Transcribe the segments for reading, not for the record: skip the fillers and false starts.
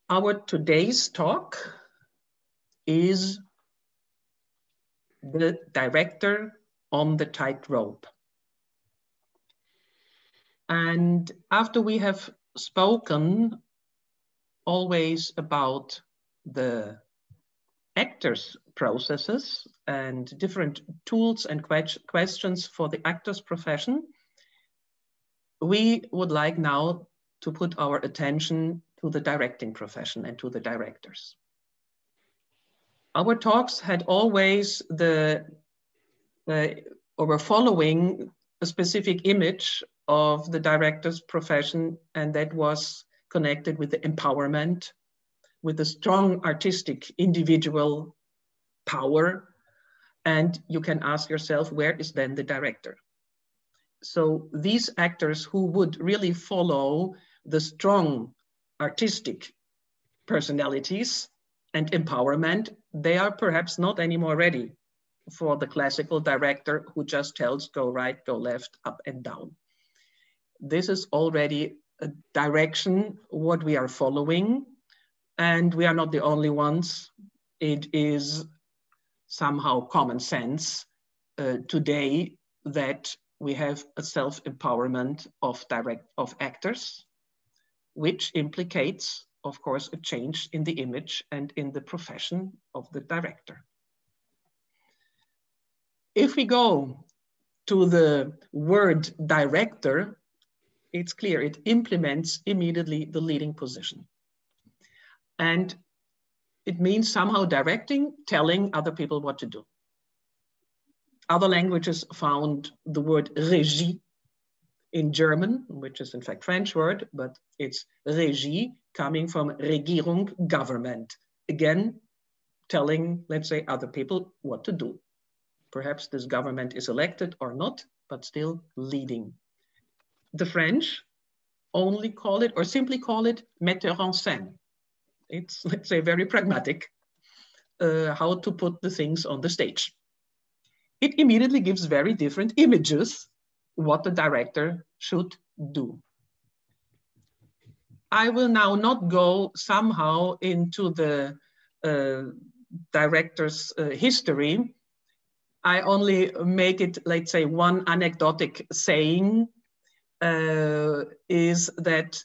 Our today's talk is the director on the tightrope. And after we have spoken always about the actors' processes and different tools and questions for the actors' profession, we would like now to put our attention to the directing profession and to the directors. Our talks had always or were following a specific image of the director's profession, and that was connected with the empowerment, with the strong artistic individual power. And you can ask yourself, where is then the director? So these actors who would really follow the strong artistic personalities and empowerment, they are perhaps not anymore ready for the classical director who just tells go right, go left, up and down. This is already a direction what we are following, and we are not the only ones. It is somehow common sense today that we have a self-empowerment of actors, which implicates, of course, a change in the image and in the profession of the director. If we go to the word director, it's clear it implements immediately the leading position. And it means somehow directing, telling other people what to do. Other languages found the word Regie in German, which is in fact French word, but it's Regie coming from Regierung, government. Again, telling, let's say, other people what to do. Perhaps this government is elected or not, but still leading. The French only call it, or simply call it, metteur en scène. It's, let's say, very pragmatic, how to put the things on the stage. It immediately gives very different images what the director should do. I will now not go somehow into the director's history. I only make it, let's say, one anecdotic saying is that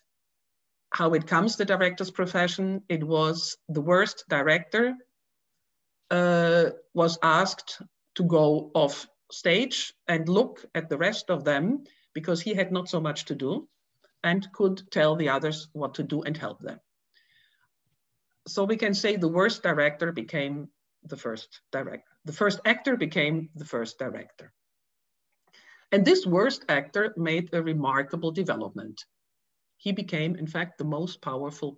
how it comes to director's profession, it was the worst director was asked to go off stage and look at the rest of them because he had not so much to do and could tell the others what to do and help them. So we can say the worst director became the first director. The first actor became the first director. And this worst actor made a remarkable development. He became, in fact, the most powerful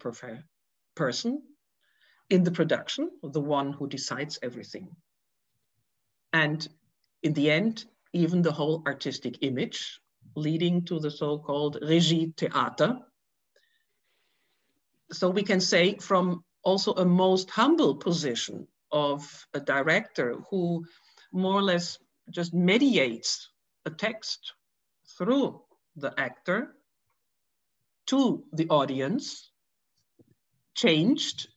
person in the production, the one who decides everything. And in the end, even the whole artistic image, leading to the so-called Regietheater. So we can say from also a most humble position of a director who more or less just mediates a text through the actor to the audience, changed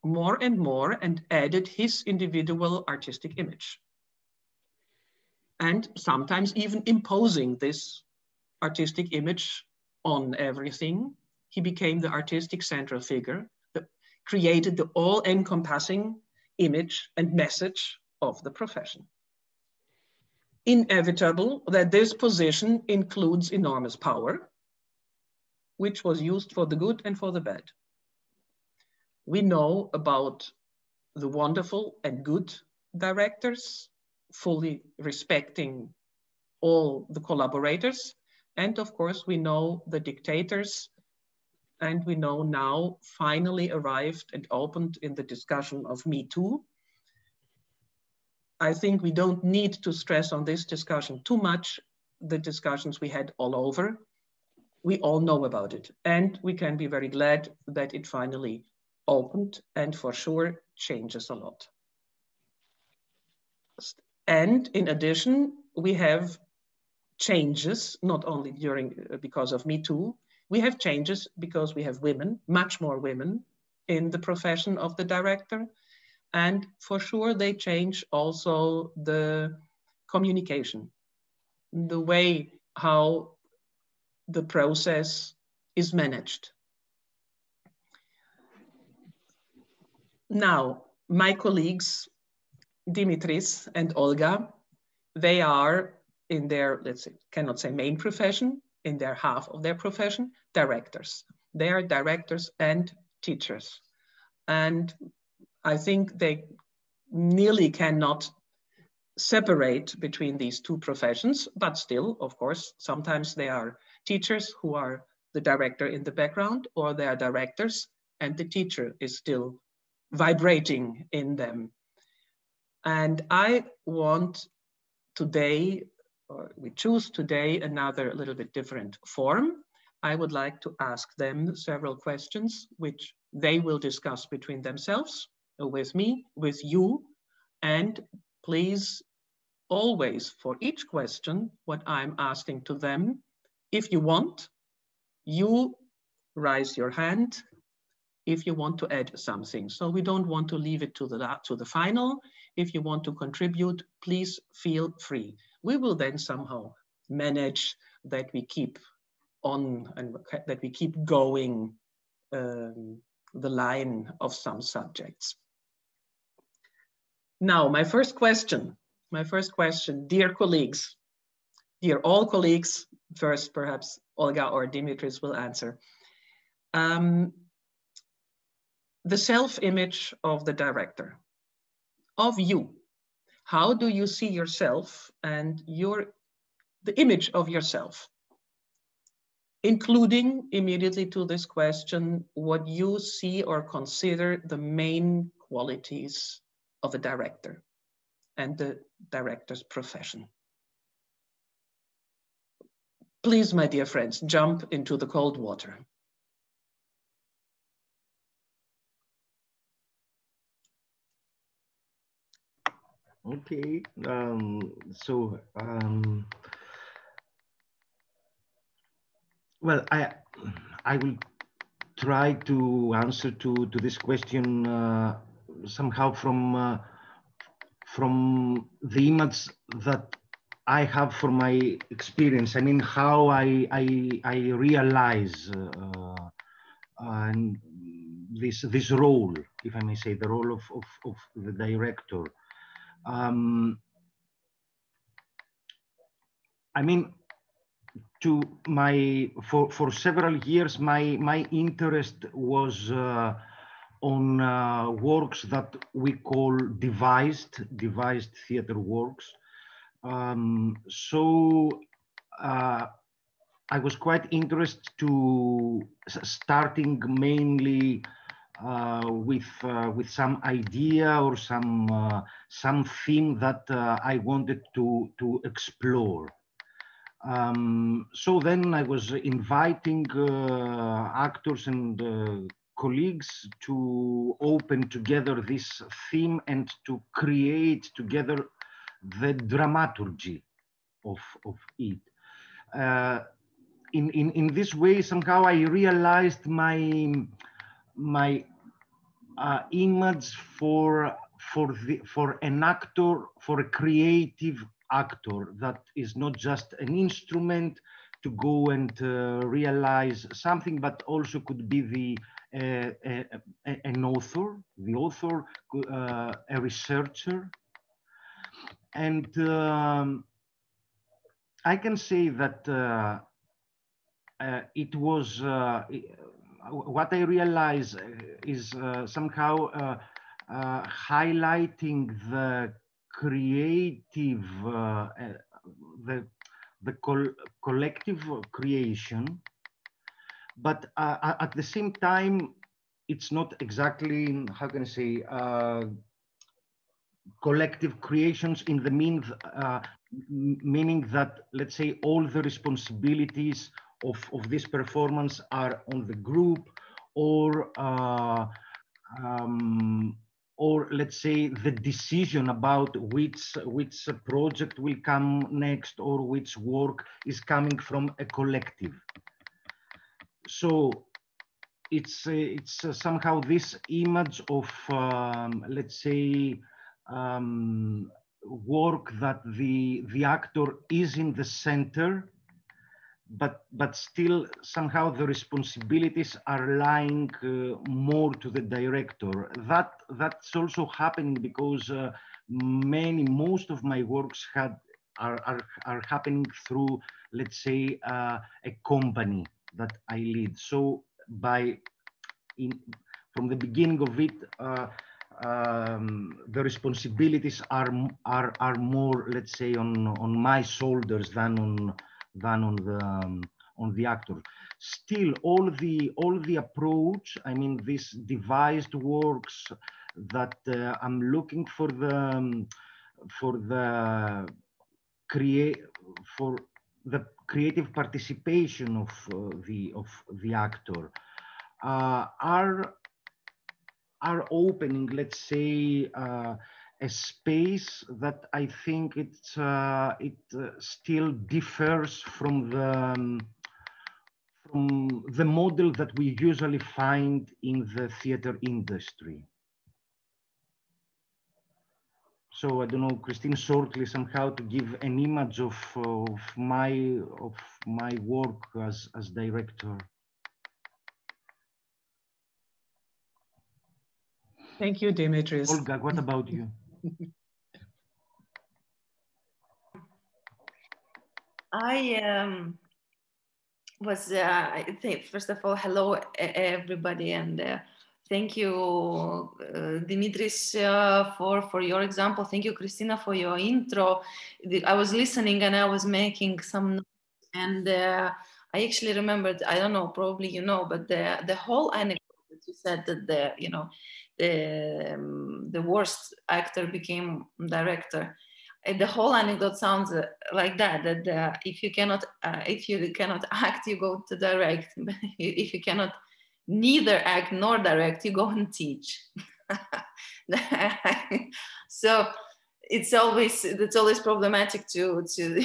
more and more and added his individual artistic image. And sometimes even imposing this artistic image on everything. He became the artistic central figure that created the all-encompassing image and message of the profession. Inevitable that this position includes enormous power, which was used for the good and for the bad. We know about the wonderful and good directors, fully respecting all the collaborators. And of course, we know the dictators, and we know now finally arrived and opened in the discussion of Me Too. I think we don't need to stress on this discussion too much. The discussions we had all over, we all know about it. And we can be very glad that it finally opened and for sure changes a lot. And in addition, we have changes, not only because of Me Too, we have changes because we have women, much more women in the profession of the director. And for sure, they change also the communication, the way how the process is managed. Now, my colleagues, Dimitris and Olga, they are in their, let's say, cannot say main profession, in their half of their profession, directors. They are directors and teachers. And I think they nearly cannot separate between these two professions, but still, of course, sometimes they are teachers who are the director in the background, or they are directors and the teacher is still vibrating in them. And I want today, or we choose today, another little bit different form. I would like to ask them several questions, which they will discuss between themselves, with me, with you, and please always, for each question, what I'm asking to them, if you want, you raise your hand if you want to add something. So we don't want to leave it to the final. If you want to contribute, please feel free. We will then somehow manage that we keep on and that we keep going the line of some subjects. Now, my first question, dear colleagues, dear all colleagues, first perhaps Olga or Dimitris will answer. The self-image of the director, of you. How do you see yourself and the image of yourself? Including immediately to this question, what you see or consider the main qualities of a director and the director's profession. Please, my dear friends, jump into the cold water. Okay, well, I will try to answer to this question somehow from the image that I have from my experience. I mean, how I realize and this role, if I may say, the role of the director. I mean, for several years, my interest was on works that we call devised theater works. I was quite interested to starting mainly with some idea or some theme that I wanted to explore. So then I was inviting actors and colleagues to open together this theme and to create together the dramaturgy of it. In this way, somehow I realized my image for an actor, for a creative actor that is not just an instrument to go and realize something, but also could be an author, a researcher. And I can say that it was, what I realized is somehow highlighting the creative, collective creation, but at the same time, it's not exactly, how can I say, collective creations in the meaning that, let's say, all the responsibilities of this performance are on the group, or let's say the decision about which project will come next or which work is coming from a collective. So it's somehow this image of let's say work that the actor is in the center, but still somehow the responsibilities are lying more to the director. That's also happening because most of my works are happening through, let's say, a company that I lead. So from the beginning of it, the responsibilities are more, let's say, on my shoulders than on the actor. Still, all the approach, I mean, these devised works that I'm looking for the creative participation of the actor are opening, let's say, a space that I think it still differs from the model that we usually find in the theater industry. So I don't know, Christine, shortly somehow to give an image of my work as director. Thank you, Dimitris. Olga, what about you? I was, first of all, hello everybody, and thank you, Dimitris, for your example. Thank you, Christina, for your intro. I was listening and I was making some notes, and I actually remembered, I don't know, probably you know, but the whole anecdote that you said that the worst actor became director. The whole anecdote sounds like that if you cannot act, you go to direct. If you cannot neither act nor direct, you go and teach. So it's always problematic to say,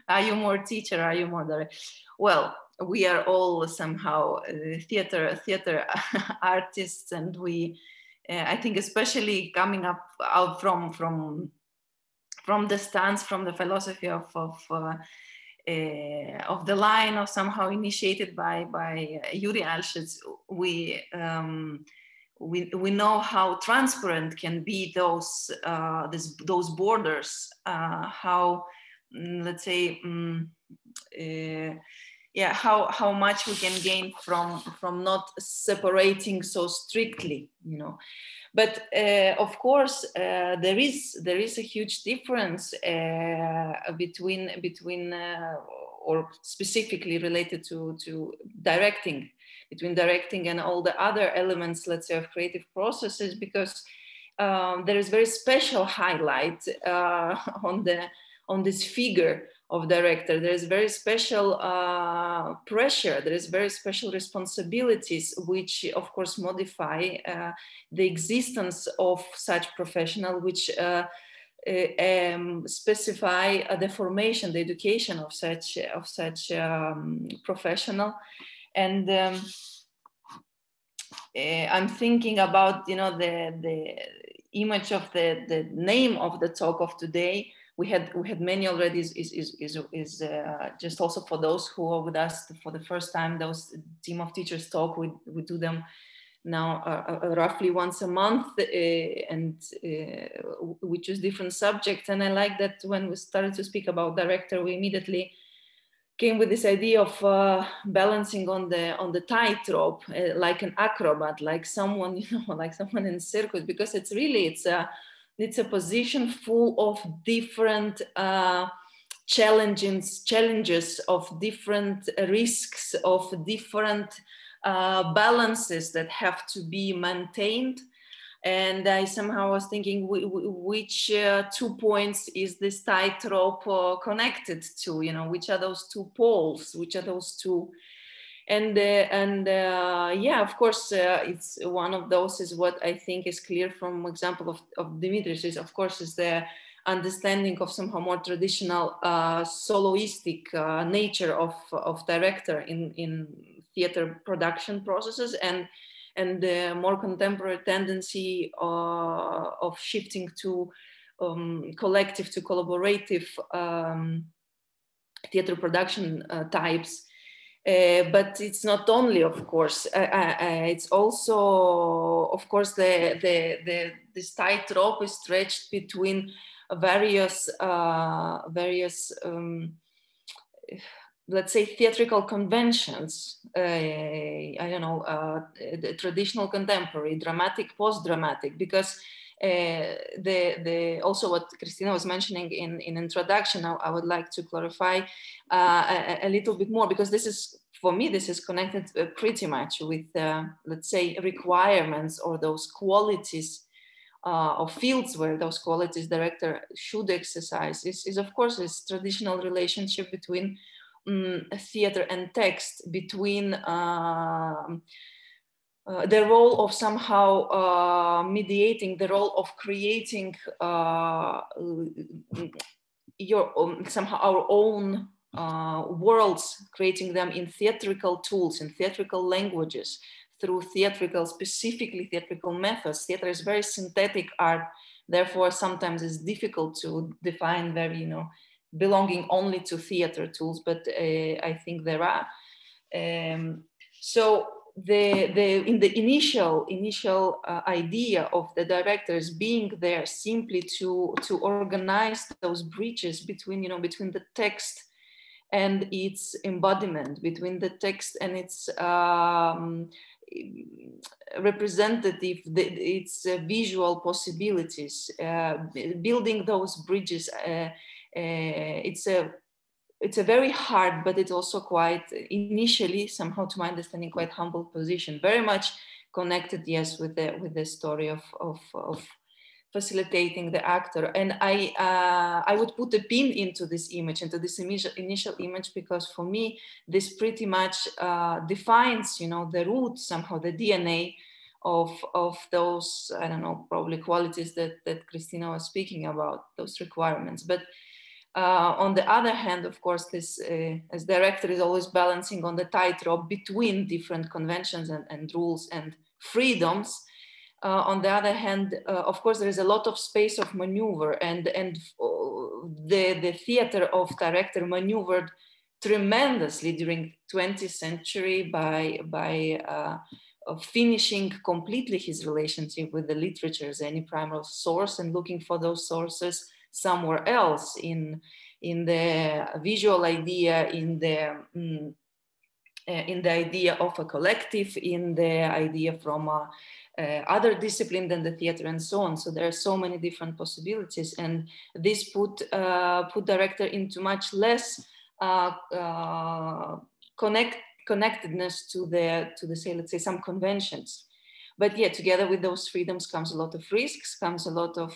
are you more teacher, are you more direct? Well, we are all somehow theater artists, and we I think especially coming out from the stance, from the philosophy of the line, or somehow initiated by Yuri Alshitz, we know how transparent can be those borders, how, let's say, how much we can gain from not separating so strictly, you know. But of course, there is a huge difference between or specifically related to directing, between directing and all the other elements, let's say, of creative processes, because there is very special highlight on this figure of director. There is very special pressure, there is very special responsibilities, which of course modify the existence of such professional, which specify the formation, the education of such professional. And I'm thinking about, you know, the image of the name of the talk of today. We had many already. Is just also for those who are with us for the first time. Those team of teachers talk, we do them now roughly once a month, and we choose different subjects. And I like that when we started to speak about director, we immediately came with this idea of balancing on the tightrope, like an acrobat, like someone, you know, like someone in circus, because it's a position full of different challenges, of different risks, of different balances that have to be maintained. And I somehow was thinking, which 2 points is this tightrope connected to? You know, which are those two poles? Which are those two? And yeah, of course, it's one of those is what I think is clear from example of Dimitris, is of course is the understanding of somehow more traditional soloistic nature of director in theater production processes, and the more contemporary tendency of shifting to collective to collaborative theater production types. But it's not only, of course, it's also, of course, this tightrope is stretched between various let's say theatrical conventions. I don't know, the traditional, contemporary, dramatic, post-dramatic, because also what Christina was mentioning in introduction, I would like to clarify a little bit more, because this is, for me, this is connected pretty much with, let's say, requirements or those qualities of fields where those qualities director should exercise. Is of course this traditional relationship between theater and text, between the role of somehow mediating, the role of creating somehow our own worlds, creating them in theatrical tools, in theatrical languages, through theatrical, specifically theatrical methods. Theater is very synthetic art, therefore sometimes it's difficult to define very, you know, belonging only to theater tools, but I think there are. So in the initial idea of the directors being there simply to organize those bridges between, you know, between the text and its embodiment, between the text and its representative, its visual possibilities, building those bridges. It's a very hard, but it's also quite, initially, somehow to my understanding, quite humble position. Very much connected, yes, with the story of facilitating the actor. And I would put a pin into this image, into this initial image, because for me, this pretty much defines, you know, the root, somehow the DNA of those, I don't know, probably qualities that Christina was speaking about, those requirements. But on the other hand, of course, this as director is always balancing on the tightrope between different conventions and rules and freedoms. On the other hand, of course, there is a lot of space of maneuver, and the theater of director maneuvered tremendously during 20th century by finishing completely his relationship with the literature as any primary source and looking for those sources somewhere else in the visual idea, in the idea of a collective, in the idea from other discipline than the theater and so on. So there are so many different possibilities, and this put director into much less connectedness to the say, let's say, some conventions. But yeah, together with those freedoms comes a lot of risks, comes a lot of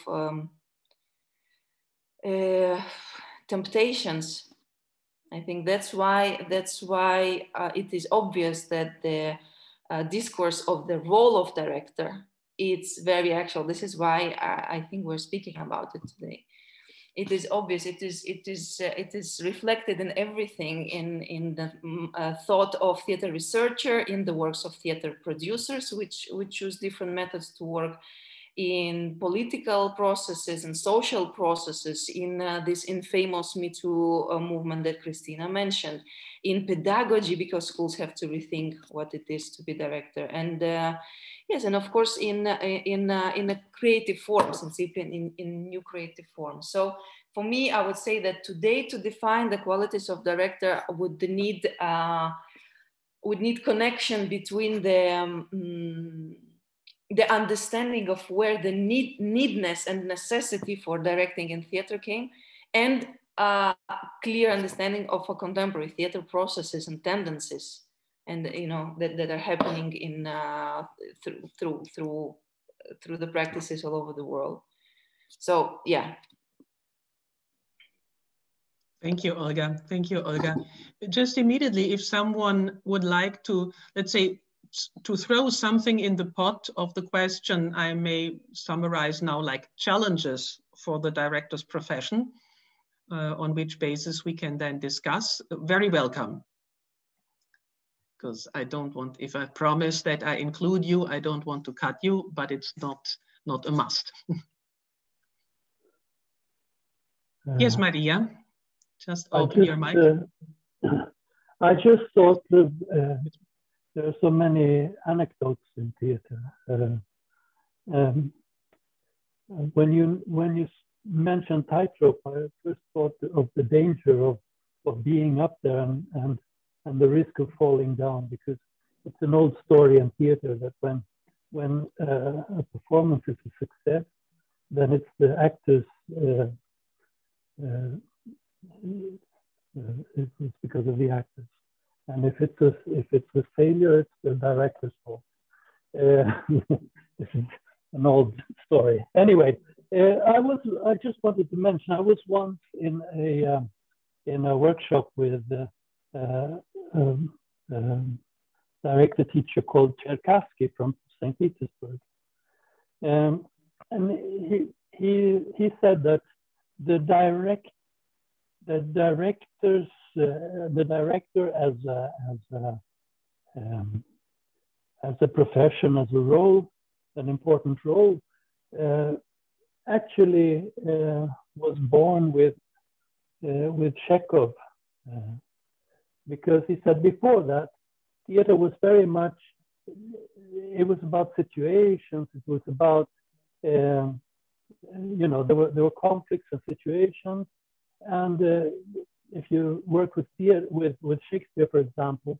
temptations. I think that's why it is obvious that the discourse of the role of director, it's very actual. This is why I think we're speaking about it today. It is obvious. It is reflected in everything, in the thought of theater researcher, in the works of theater producers, which choose different methods to work, in political processes and social processes, in this infamous Me Too movement that Christina mentioned, in pedagogy, because schools have to rethink what it is to be director, and yes, and of course in a creative forms, in new creative forms. So for me, I would say that today, to define the qualities of director would need connection between the understanding of where the needness and necessity for directing in theater came, and clear understanding of a contemporary theater processes and tendencies, and you know that are happening in through the practices all over the world. So yeah. Thank you, Olga. Thank you, Olga. Just immediately, if someone would like to, let's say, to throw something in the pot of the question, I may summarize now like challenges for the director's profession, on which basis we can then discuss. Very welcome. because I don't want, if I promise that I include you, I don't want to cut you, but it's not a must. Yes, Maria, just open your mic. I just thought of, there are so many anecdotes in theater. When you mentioned Tightrope, I first thought of the danger of being up there and the risk of falling down, because it's an old story in theater that when a performance is a success, then it's the actors, it's because of the actors. And if it's a failure, it's the director's fault. This is an old story. Anyway, I just wanted to mention, I was once in a workshop with director teacher called Cherkassky from St. Petersburg, and he said that the director as a profession, as a role, an important role, actually was born with Chekhov, because he said before that theater was very much, it was about situations, it was about you know, there were conflicts and situations, and if you work with theater, with Shakespeare, for example,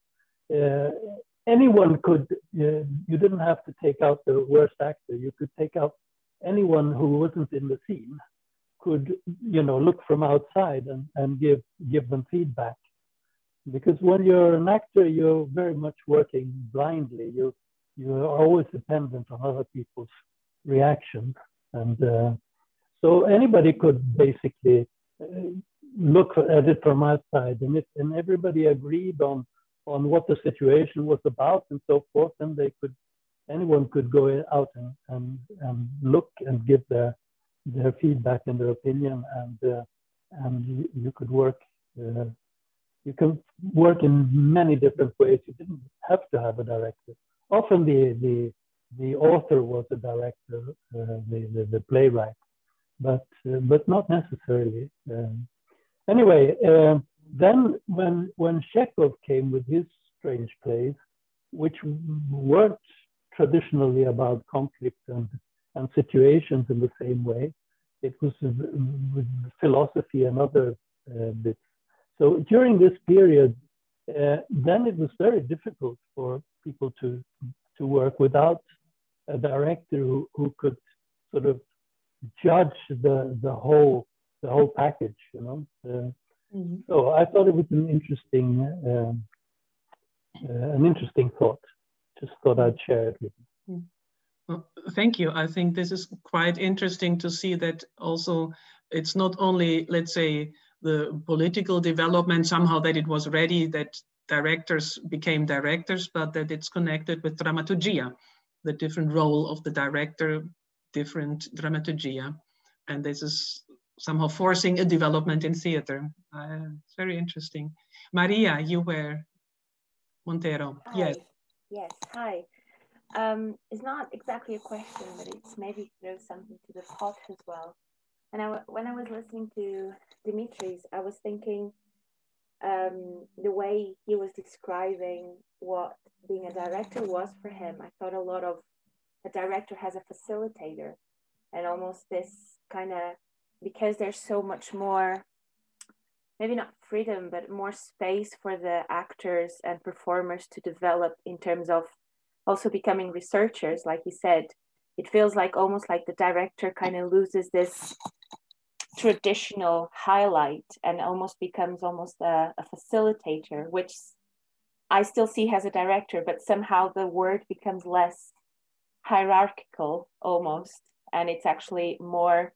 anyone could, you didn't have to take out the worst actor. You could take out anyone who wasn't in the scene, could, you know, look from outside and give them feedback. Because when you're an actor, you're very much working blindly. You are always dependent on other people's reactions. And so anybody could basically look at it from outside, and everybody agreed on what the situation was about and so forth, and anyone could go out and look and give their feedback and their opinion, and you could work. You can work in many different ways. You didn't have to have a director. Often the author was a director, the playwright, but not necessarily. Anyway, then when Chekhov came with his strange plays, which weren't traditionally about conflict and situations in the same way, it was with philosophy and other bits. So during this period, then it was very difficult for people to work without a director who could sort of judge the whole package, you know. So I thought it was an interesting thought. Just thought I'd share it with you. Well, thank you. I think this is quite interesting to see that also it's not only, let's say, the political development somehow that it was ready, that directors became directors, but that it's connected with dramaturgia, the different role of the director, different dramaturgia. And this is somehow forcing a development in theater. It's very interesting. Maria, you were Montero. Hi. Yes. Yes, hi. It's not exactly a question, but it's maybe throws something to the pot as well. And when I was listening to Dimitris, I was thinking the way he was describing what being a director was for him. I thought a lot of a director has a facilitator, and almost this kind of, because there's so much more, maybe not freedom, but more space for the actors and performers to develop in terms of also becoming researchers, like you said. It feels like almost like the director kind of loses this traditional highlight and almost becomes almost a facilitator, which I still see as a director, but somehow the word becomes less hierarchical almost, and it's actually more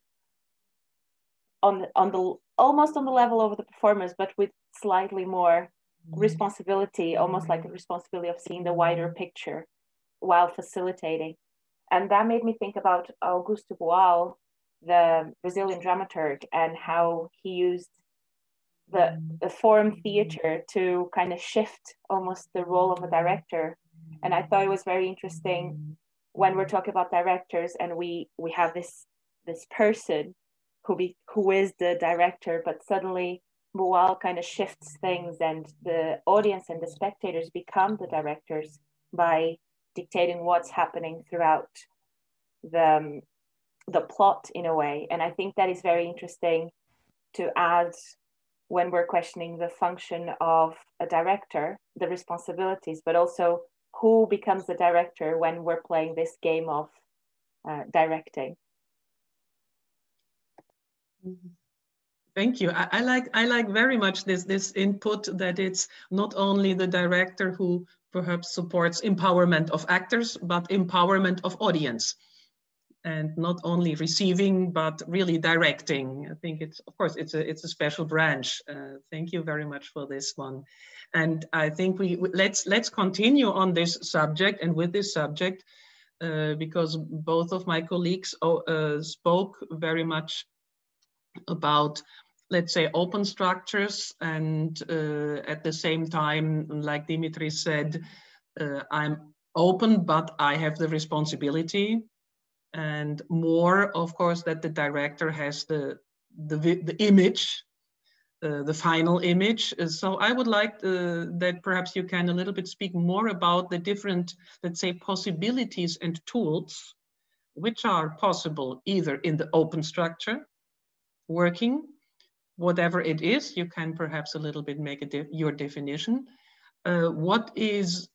on the almost on the level of the performers, but with slightly more responsibility, almost like the responsibility of seeing the wider picture while facilitating. And that made me think about Augusto Boal, the Brazilian dramaturg, and how he used the form theater to kind of shift almost the role of a director. And I thought it was very interesting when we're talking about directors and we have this person who is the director, but suddenly Boal kind of shifts things and the audience and the spectators become the directors by dictating what's happening throughout the plot in a way. And I think that is very interesting to add when we're questioning the function of a director, the responsibilities, but also who becomes the director when we're playing this game of directing. Thank you. I like very much this input that it's not only the director who perhaps supports empowerment of actors, but empowerment of audience. And not only receiving, but really directing. I think it's, of course, it's a special branch. Thank you very much for this one. And I think let's continue on this subject and with this subject, because both of my colleagues spoke very much about, let's say, open structures. And at the same time, like Dimitri said, I'm open, but I have the responsibility. And more, of course, that the director has the image, the final image. So I would like that perhaps you can a little bit speak more about the different, let's say, possibilities and tools which are possible either in the open structure, working, whatever it is. You can perhaps a little bit make your definition. What is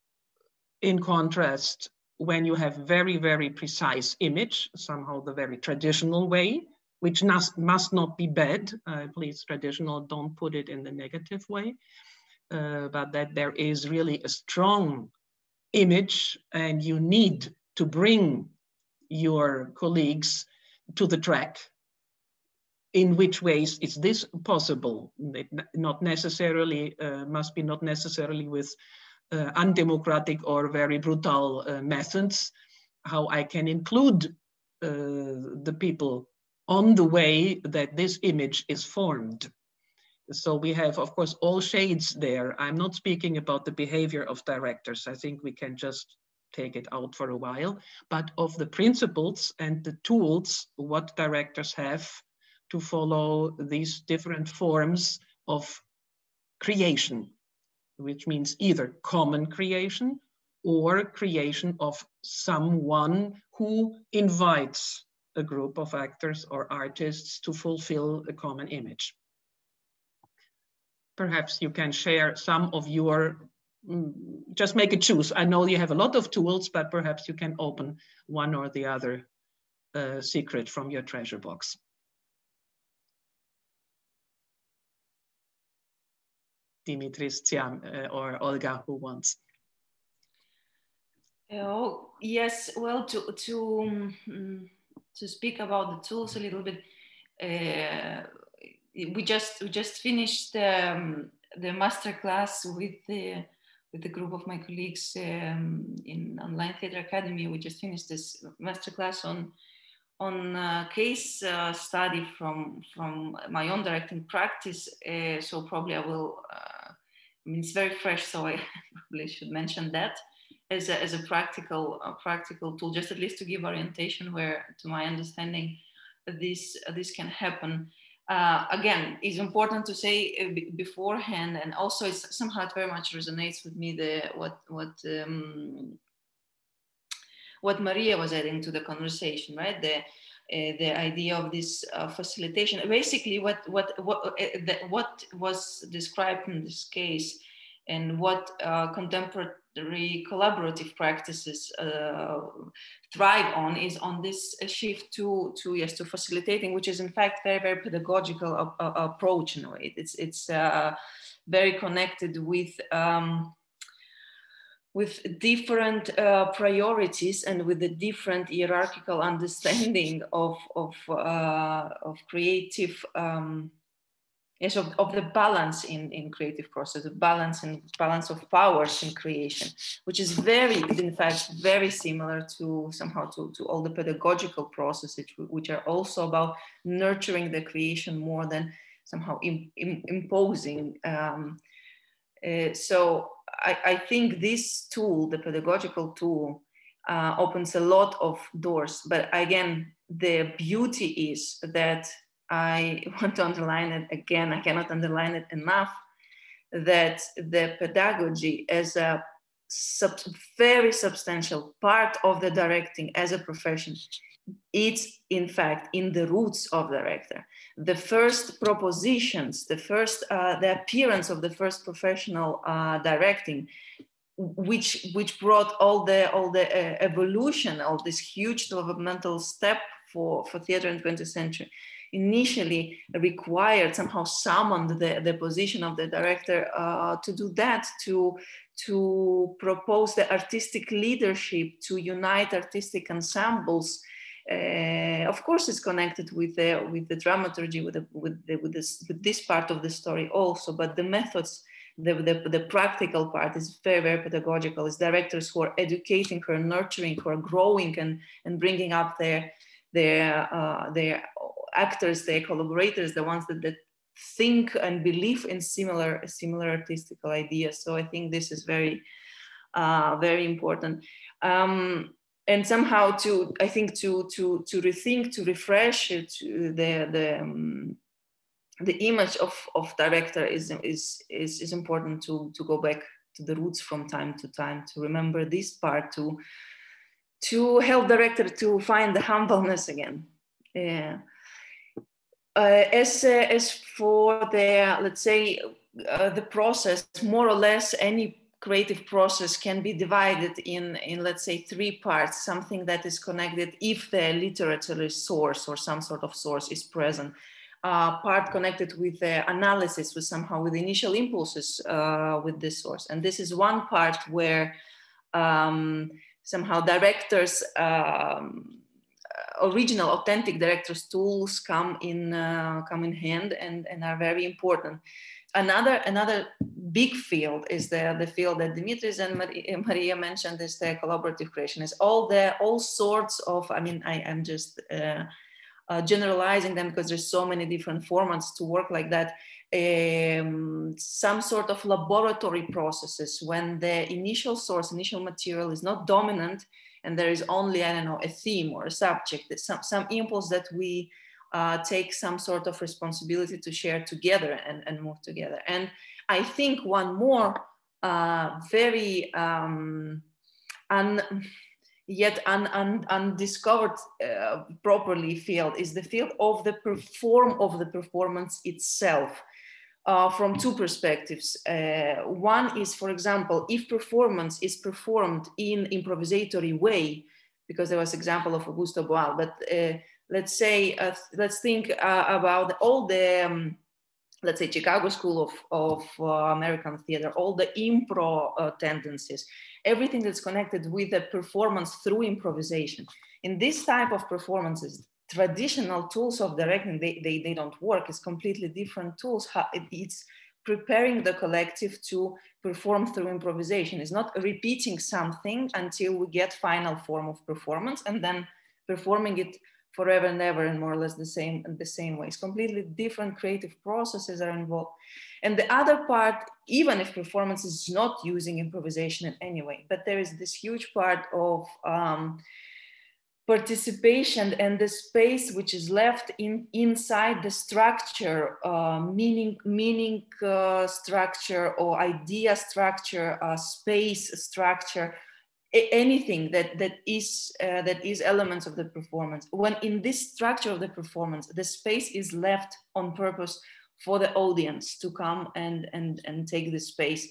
in contrast when you have very, very precise image, somehow the very traditional way, which must not be bad, please, traditional, don't put it in the negative way, but that there is really a strong image and you need to bring your colleagues to the track. In which ways is this possible? Not necessarily, must be not necessarily with undemocratic or very brutal methods, how I can include the people on the way that this image is formed. So we have, of course, all shades there. I'm not speaking about the behavior of directors. I think we can just take it out for a while, but of the principles and the tools what directors have to follow these different forms of creation, which means either common creation or creation of someone who invites a group of actors or artists to fulfill a common image. Perhaps you can share some of your, just make a choose. I know you have a lot of tools, but perhaps you can open one or the other secret from your treasure box. Dimitri, or Olga, who wants? Oh yes, well, to speak about the tools a little bit, we just finished the masterclass with the group of my colleagues in Online Theatre Academy. We just finished this masterclass on case study from my own directing practice. So probably I will. I mean, it's very fresh, so I probably should mention that as a practical tool, just at least to give orientation where, to my understanding, this can happen. Again, it's important to say beforehand, and also it's somehow it very much resonates with me what Maria was adding to the conversation, right? The idea of this facilitation. Basically, what was described in this case, and what contemporary collaborative practices thrive on, is on this shift to facilitating, which is in fact very, very pedagogical approach in a way. It's very connected with different priorities and with the different hierarchical understanding of creative, of the balance in creative process, the balance of powers in creation, which is in fact very similar to somehow to all the pedagogical processes, which are also about nurturing the creation more than somehow imposing. So I think this tool, the pedagogical tool, opens a lot of doors. But again, the beauty is that I want to underline it again, I cannot underline it enough, that the pedagogy as a very substantial part of the directing as a profession, it's in fact in the roots of director. The first propositions, the appearance of the first professional directing, which brought all the evolution, all this huge developmental step for theater in 20th century, initially required, somehow summoned the position of the director to do that, to propose the artistic leadership, to unite artistic ensembles. Of course, it's connected with the dramaturgy, with this part of the story also, but the methods, the practical part is very, very pedagogical. It's directors who are educating, who are nurturing, who are growing and bringing up their actors, their collaborators, the ones that think and believe in similar artistical ideas. So I think this is very, very important. And somehow to rethink, to refresh the image of director is important to go back to the roots from time to time, to remember this part, to help director to find the humbleness again. Yeah. As for the, let's say, the process, more or less any creative process can be divided in let's say 3 parts, something that is connected if the literary source or some sort of source is present, part connected with the analysis, with the initial impulses with this source. And this is one part where somehow directors, original authentic directors tools come in hand and are very important. Another big field is the field that Dimitris and Maria mentioned, is the collaborative creation. Is all sorts of, I mean, I'm just generalizing them because there's so many different formats to work like that. Some sort of laboratory processes when the initial source, initial material is not dominant and there is only, I don't know, a theme or a subject, some impulse that we take some sort of responsibility to share together and move together. And I think one more very yet undiscovered properly field is the field of the performance itself, from 2 perspectives. One is, for example, if performance is performed in improvisatory way, because there was example of Augusto Boal, but let's say, let's think about all the, let's say, Chicago School of American Theater, all the impro tendencies, everything that's connected with the performance through improvisation. In this type of performances, traditional tools of directing, they don't work. It's completely different tools. It's preparing the collective to perform through improvisation. It's not repeating something until we get final form of performance and then performing it forever and ever in more or less the same way. It's completely different creative processes are involved. And the other part, even if performance is not using improvisation in any way, but there is this huge part of participation and the space which is left inside the structure, meaning structure or idea structure, space structure, anything that is elements of the performance. When in this structure of the performance, the space is left on purpose for the audience to come and take the space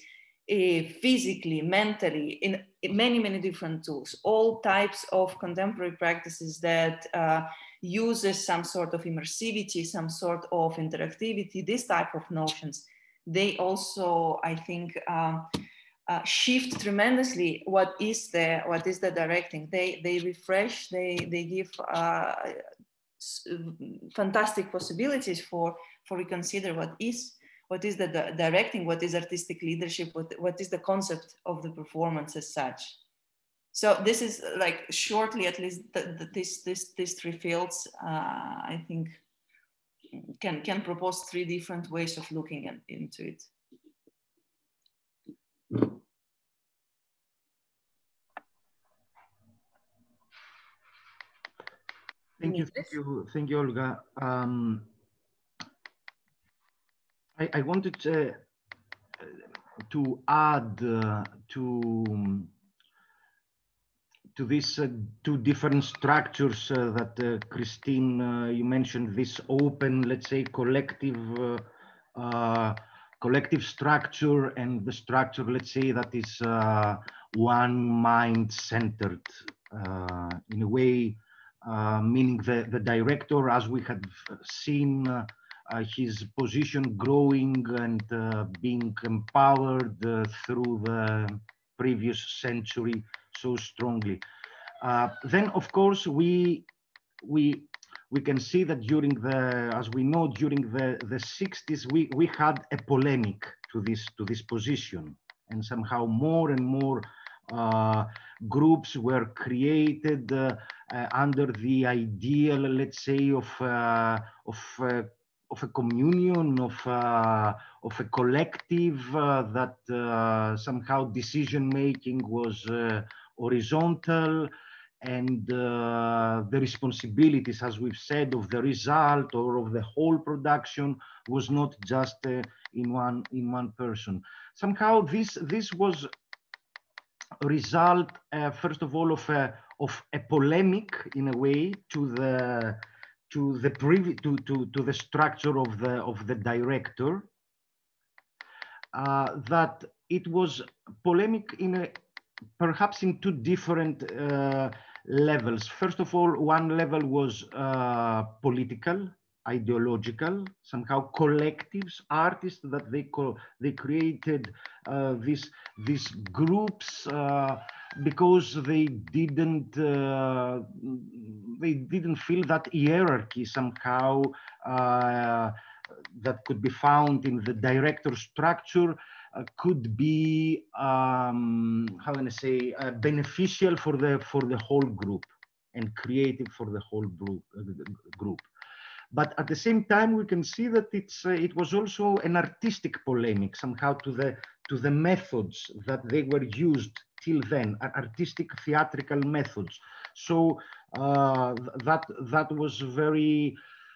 physically, mentally, in many different tools, all types of contemporary practices that uses some sort of immersivity, some sort of interactivity, this type of notions, they also, I think, shift tremendously what is the directing. They refresh, they give fantastic possibilities for reconsider what is the directing, what is artistic leadership, what is the concept of the performance as such. So this is like shortly, at least these 3 fields, I think can propose 3 different ways of looking into it. Thank you, Olga. I wanted to add to these 2 different structures that Christine, you mentioned, this open, let's say, collective structure, and the structure, let's say, that is one mind centered in a way, meaning the director, as we had seen, his position growing and being empowered through the previous century so strongly. Then, of course, we can see that during the, as we know, during the 60s, we had a polemic to this position, and somehow more and more groups were created under the ideal, let's say, of a communion, of a collective, that somehow decision making was horizontal, and the responsibilities, as we've said, of the result or of the whole production was not just in one person. Somehow this was a result, first of all, of a polemic in a way to the structure of the director, that it was polemic perhaps in 2 different levels. First of all, one level was political, ideological, somehow collectives, artists, that they created these groups because they didn't feel that hierarchy somehow that could be found in the director structure could be how can I say beneficial for the whole group and creative for the whole group. But at the same time, we can see that it was also an artistic polemic somehow to the methods that they were used till then, artistic theatrical methods. So that was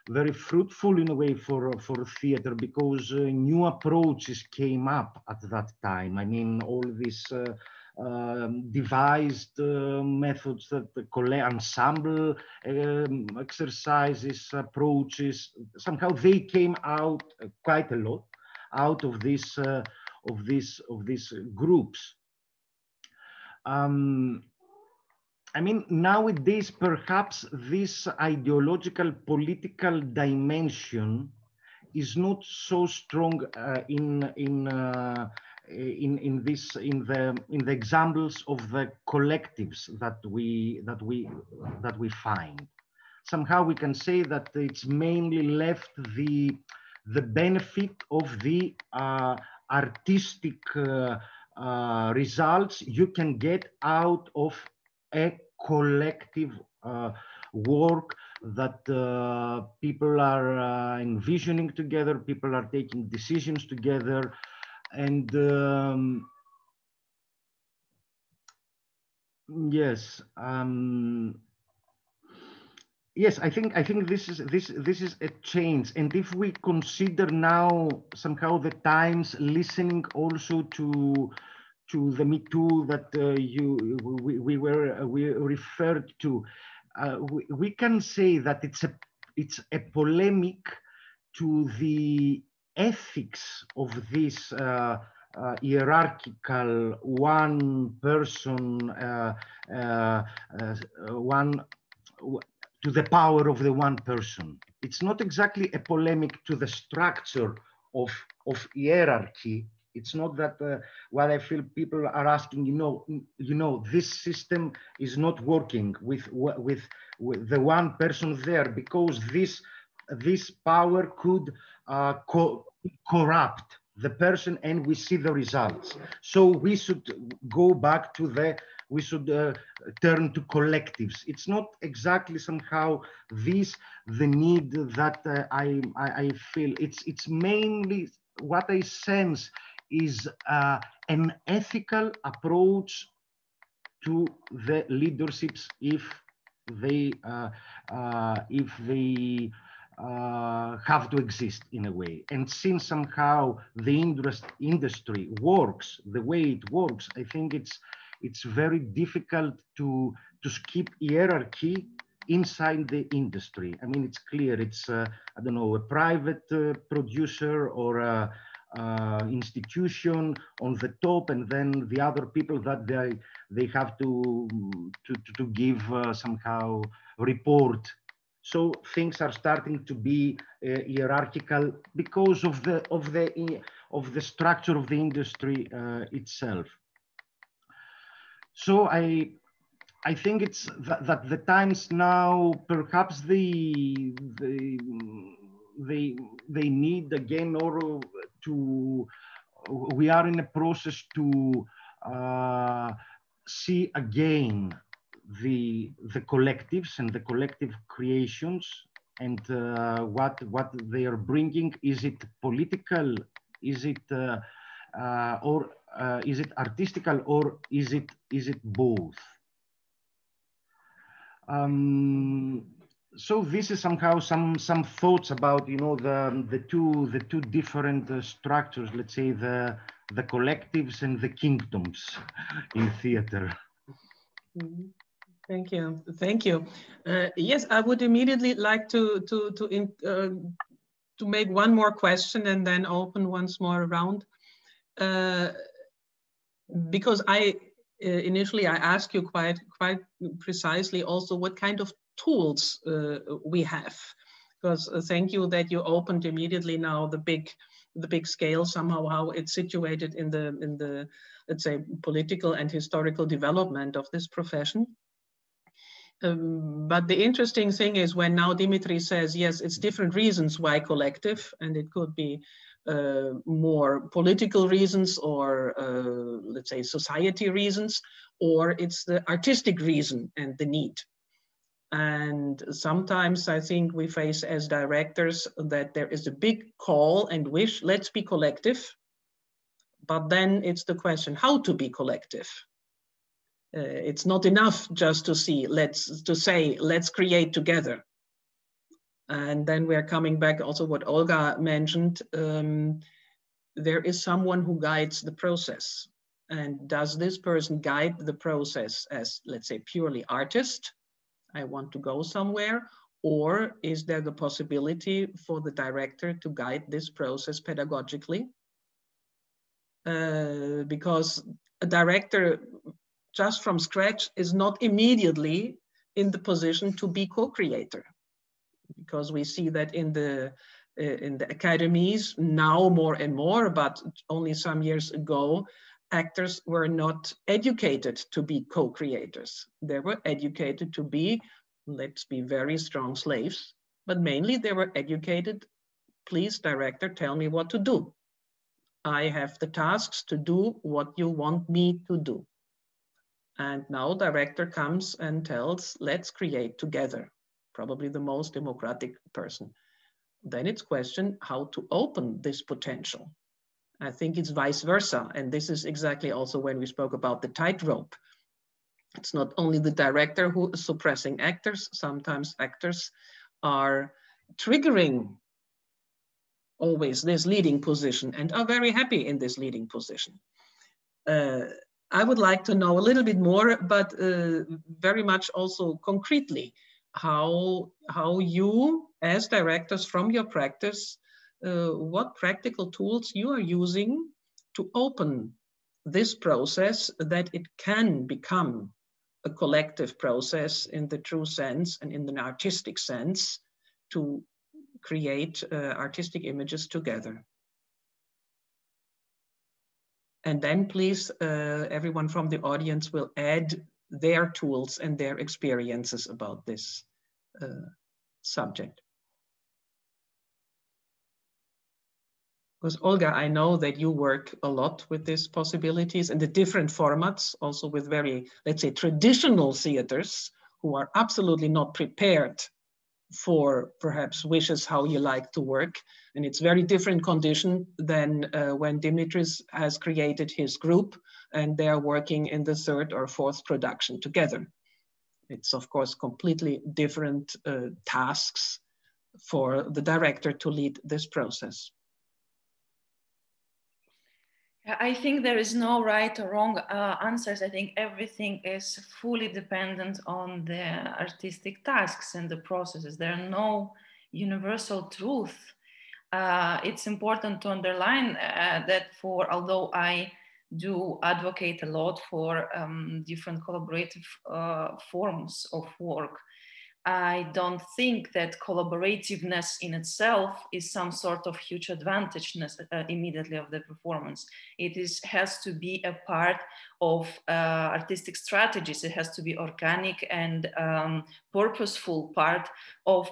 very fruitful in a way for theater, because new approaches came up at that time. I mean, all these devised methods, that the ensemble exercises, approaches, somehow they came out quite a lot out of these groups. I mean, nowadays, perhaps this ideological political dimension is not so strong in the examples of the collectives that we find. Somehow we can say that it's mainly left the benefit of the artistic results you can get out of a collective work that people are envisioning together, people are taking decisions together, and yes, yes, I think this is a change. And if we consider now somehow the times, listening also to the Me Too that we referred to, we can say that it's a polemic to the ethics of this hierarchical one person, to the power of the one person. It's not exactly a polemic to the structure of hierarchy. It's not that what I feel people are asking, you know, this system is not working with the one person there, because this power could corrupt the person, and we see the results. So we should go back to the turn to collectives. It's not exactly somehow the need that I feel. It's mainly what I sense is an ethical approach to the leaderships if they have to exist in a way. And since somehow the industry works the way it works, I think it's very difficult to skip hierarchy inside the industry. I mean, it's clear it's I don't know, a private producer or a institution on the top, and then the other people that they have to give somehow report. So things are starting to be hierarchical because of the structure of the industry itself. So I think it's that the times now, perhaps they need again, or we are in a process to see again the collectives and the collective creations, and what they are bringing. Is it political? Is it or is it artistical, or is it both? So this is somehow some thoughts about, you know, the two different structures, let's say the collectives and the kingdoms in theater. Thank you. Yes, I would immediately like to make one more question and then open once more around, because initially I asked you quite precisely also what kind of tools we have, because thank you that you opened immediately now the big scale, somehow how it's situated in the let's say political and historical development of this profession. But the interesting thing is when now Dimitri says, yes, it's different reasons why collective, and it could be more political reasons, or let's say society reasons, or it's the artistic reason and the need. And sometimes I think we face as directors that there is a big call and wish, let's be collective, but then it's the question how to be collective. It's not enough just to say let's create together. And then we're coming back also what Olga mentioned. There is someone who guides the process. And does this person guide the process as, let's say, purely artist? I want to go somewhere. Or is there the possibility for the director to guide this process pedagogically? Because a director just from scratch is not immediately in the position to be co-creator, because we see that in the academies now more and more, but only some years ago, actors were not educated to be co-creators. They were educated to be, let's be very strong slaves, but mainly they were educated, please director, tell me what to do. I have the tasks to do what you want me to do. And now director comes and tells, let's create together, probably the most democratic person. Then it's question how to open this potential. I think it's vice versa. And this is exactly also when we spoke about the tightrope. It's not only the director who is suppressing actors. Sometimes actors are triggering always this leading position and are very happy in this leading position. I would like to know a little bit more, but very much also concretely, how you as directors from your practice, what practical tools you are using to open this process that it can become a collective process in the true sense and in the artistic sense to create artistic images together. And then please, everyone from the audience will add their tools and their experiences about this subject. Because Olga, I know that you work a lot with these possibilities and the different formats, also with very, let's say, traditional theaters who are absolutely not prepared for perhaps wishes how you like to work. And it's very different condition than when Dimitris has created his group and they are working in the third or fourth production together. It's of course completely different tasks for the director to lead this process. I think there is no right or wrong answers. I think everything is fully dependent on the artistic tasks and the processes. There are no universal truth. It's important to underline that although I do advocate a lot for different collaborative forms of work, I don't think that collaborativeness in itself is some sort of huge advantage immediately of the performance. It has to be a part of artistic strategies. It has to be organic and purposeful part of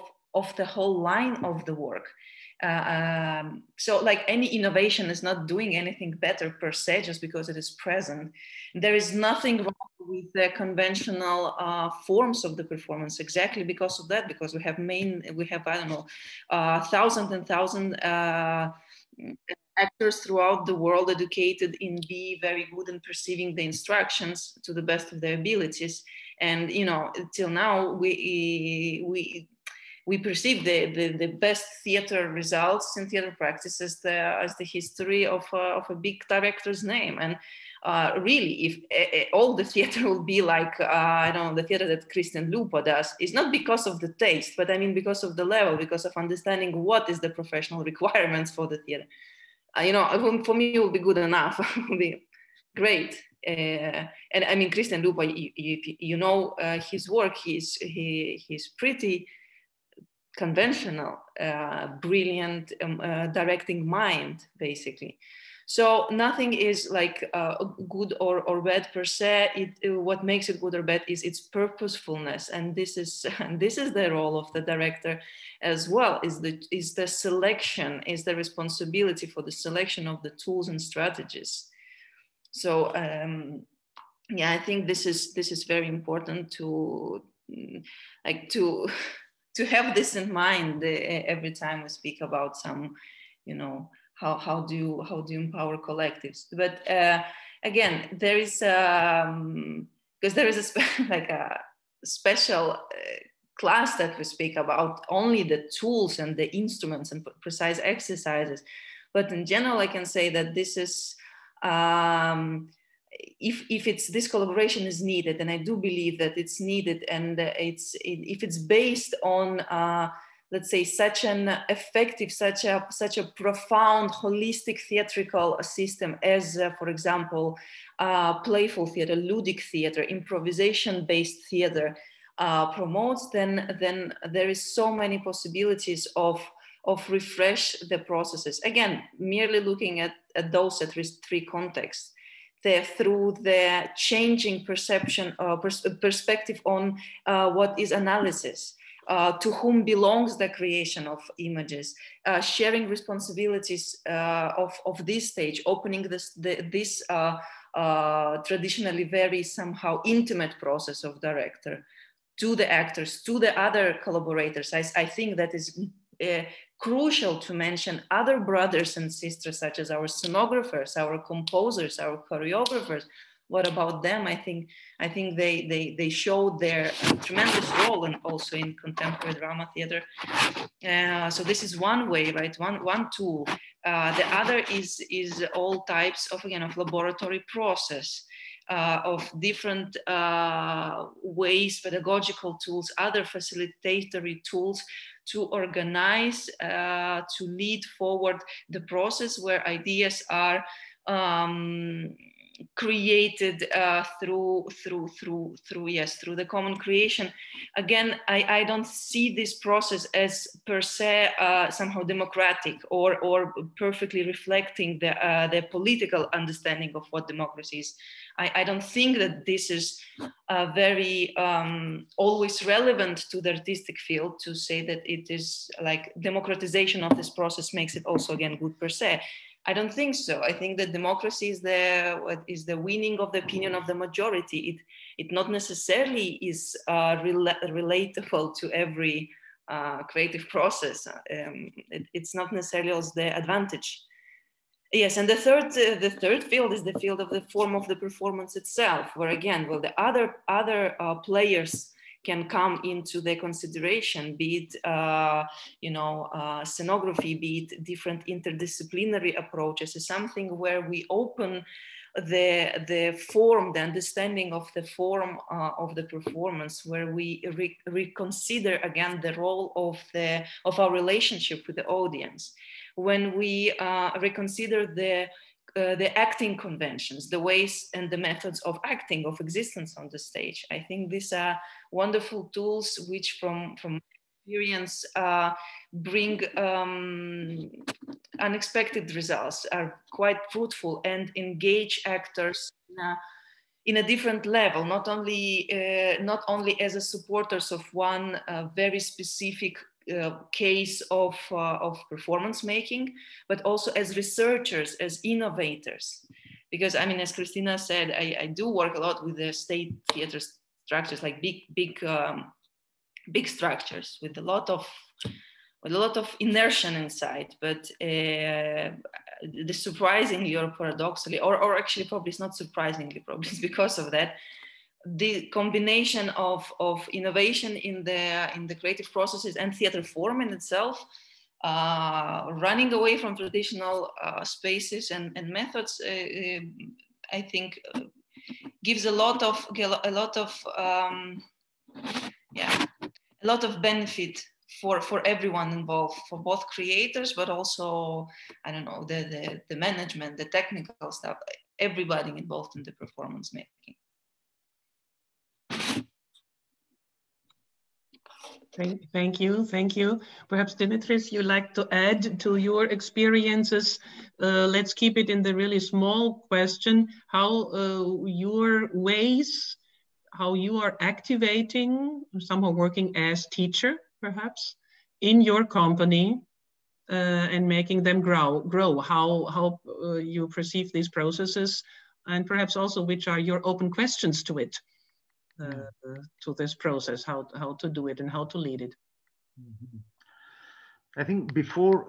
the whole line of the work. So like any innovation is not doing anything better per se just because it is present. There is nothing wrong with the conventional forms of the performance exactly because of that, because we have I don't know, thousands and thousands actors throughout the world educated in be very good in perceiving the instructions to the best of their abilities. And, you know, till now we perceive the best theater results in theater practice as the history of a big director's name. And really, if all the theater will be like, I don't know, the theater that Christian Lupo does, is not because of the taste, but I mean because of the level, because of understanding what is the professional requirements for the theater. You know, for me, it will be good enough. It will be great. And I mean, Christian Lupo, you know his work. He's pretty conventional, brilliant directing mind, basically. So nothing is like good or bad per se. What makes it good or bad is its purposefulness, and this is the role of the director as well. Is the selection, is the responsibility for the selection of the tools and strategies. So yeah, I think this is very important to have this in mind every time we speak about some, you know, how do you empower collectives. But again, there is because there is a special class that we speak about only the tools and the instruments and precise exercises. But in general, I can say that this is if this collaboration is needed, and I do believe that it's needed, and if it's based on let's say such an effective, such a profound holistic theatrical system as for example playful theater, ludic theater, improvisation-based theater promotes, then there is so many possibilities of refresh the processes. Again, merely looking at those at least three contexts. Through the changing perception perspective on what is analysis, to whom belongs the creation of images, sharing responsibilities of this stage, opening this traditionally very somehow intimate process of director to the actors, to the other collaborators. I think that is crucial to mention other brothers and sisters, such as our scenographers, our composers, our choreographers. What about them? I think they showed their tremendous role, and also in contemporary drama theater. So this is one way, right? One tool. The other is all types of laboratory process. Of different ways, pedagogical tools, other facilitatory tools to organize, to lead forward the process where ideas are created through the common creation. Again, I don't see this process as per se somehow democratic or perfectly reflecting the political understanding of what democracy is. I don't think that this is very always relevant to the artistic field to say that it is like democratization of this process makes it also again good per se. I don't think so. I think that democracy is the winning of the opinion of the majority. It not necessarily is relatable to every creative process. It's not necessarily also the advantage. Yes, and the third field is the field of the form of the performance itself, where again, well, the other players can come into the consideration, be it scenography, be it different interdisciplinary approaches, is something where we open the form, the understanding of the form of the performance, where we reconsider again the role of our relationship with the audience. When we reconsider the acting conventions, the ways and the methods of acting, of existence on the stage. I think these are wonderful tools which from experience bring unexpected results, are quite fruitful and engage actors in a different level, not only as a supporters of one very specific case of performance making, but also as researchers, as innovators. Because I mean, as Christina said, I do work a lot with the state theater structures, like big structures with a lot of inertia inside. But the surprisingly or paradoxically, or actually probably it's not surprisingly, probably it's because of that, the combination of innovation in the creative processes and theater form in itself, running away from traditional spaces and methods, I think gives a lot of benefit for everyone involved, for both creators, but also, I don't know, the management, the technical stuff, everybody involved in the performance making. Thank you. Perhaps Dimitris, you like to add to your experiences. Let's keep it in the really small question, how your ways, how you are activating, somehow working as teacher, perhaps, in your company and making them grow, how you perceive these processes, and perhaps also which are your open questions to it. To this process, how to do it and how to lead it. Mm-hmm. I think before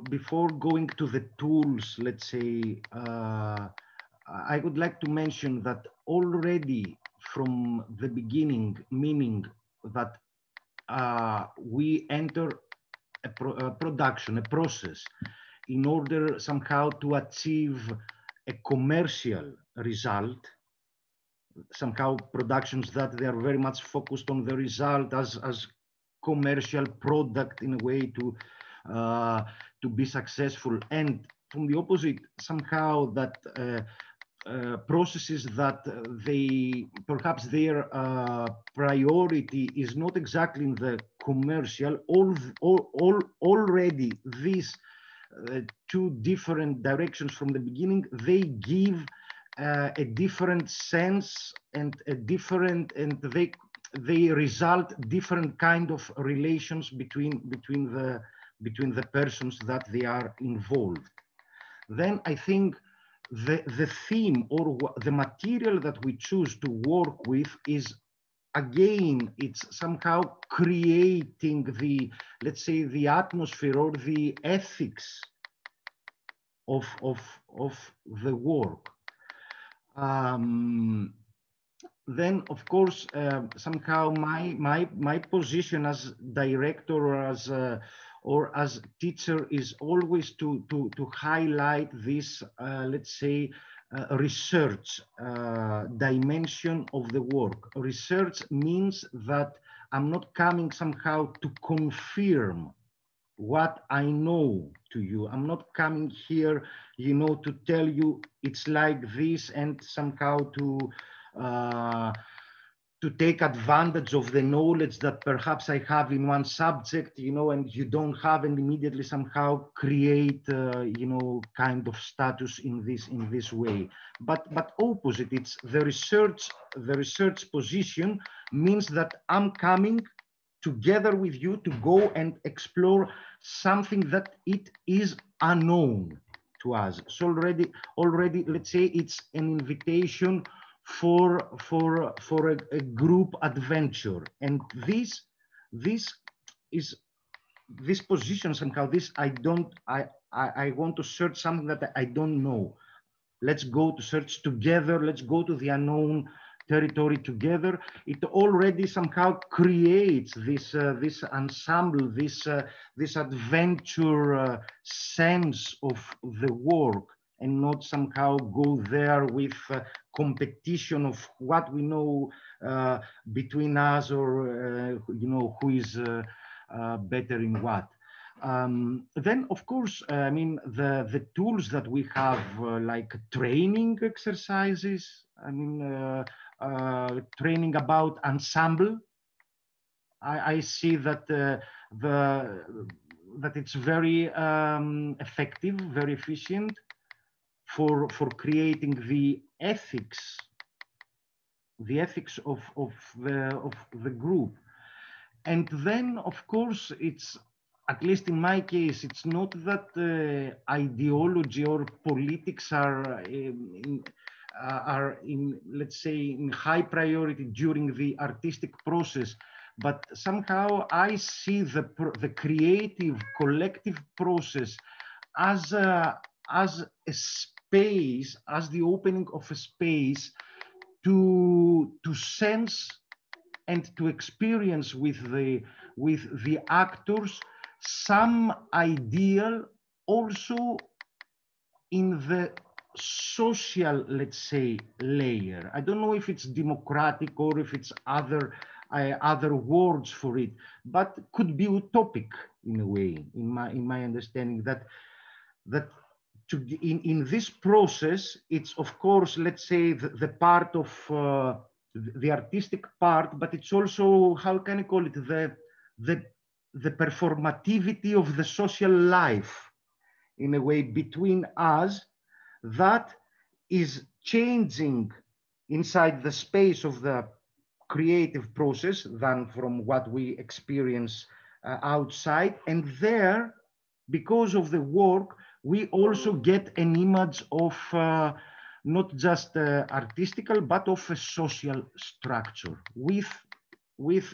going to the tools, let's say, I would like to mention that already from the beginning, meaning that we enter a production, a process, in order somehow to achieve a commercial result. Somehow productions that they are very much focused on the result as commercial product in a way to be successful, and from the opposite, somehow that processes that they perhaps their priority is not exactly in the commercial. Already these two different directions from the beginning, they give a different sense and a different, and they result different kind of relations between the persons that they are involved. Then I think the theme or the material that we choose to work with is, again, it's somehow creating the, let's say, the atmosphere or the ethics of the work. Then, of course, somehow my position as director or as teacher is always to highlight this, let's say, research dimension of the work. Research means that I'm not coming somehow to confirm what I know to you. I'm not coming here, you know, to tell you it's like this and somehow to take advantage of the knowledge that perhaps I have in one subject, you know, and you don't have, and immediately somehow create, you know, kind of status in this way. But opposite, it's the research position means that I'm coming together with you to go and explore something that it is unknown to us. So already, let's say it's an invitation for a group adventure, and this position somehow, I want to search something that I don't know. Let's go to search together. Let's go to the unknown territory together. It already somehow creates this ensemble, this adventure sense of the work, and not somehow go there with competition of what we know between us, or you know, who is better in what. Then, of course, I mean, the tools that we have, like training exercises, I mean, training about ensemble. I see that that it's very effective, very efficient for creating the ethics of the group. And then, of course, it's, at least in my case, it's not that ideology or politics are in, let's say, in high priority during the artistic process, but somehow I see the creative collective process as a space, as the opening of a space to sense and to experience with the actors some ideal also in the social, let's say, layer. I don't know if it's democratic or if it's other words for it, but could be utopic in a way, in my understanding, that in this process, it's of course, let's say, the part of the artistic part, but it's also, how can I call it, the performativity of the social life, in a way, between us, that is changing inside the space of the creative process than from what we experience outside. And there, because of the work, we also get an image of not just artistical, but of a social structure with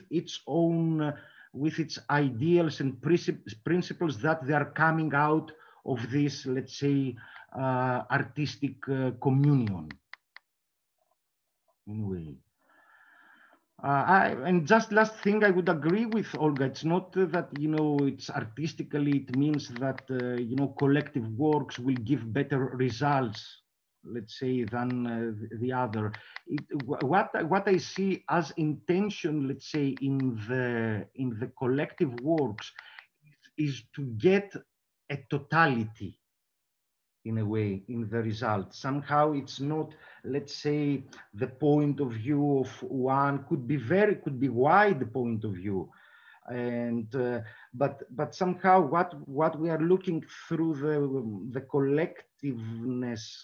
its own, with its ideals and principles that they are coming out of this, let's say, artistic communion, in a way. And just last thing, I would agree with Olga. It's not that, you know, it's artistically, it means that, you know, collective works will give better results, let's say, than the other. What I see as intention, let's say, in the collective works is to get a totality, in a way, in the result. Somehow it's not, let's say, the point of view of one, could be wide point of view, and but somehow what we are looking through the collectiveness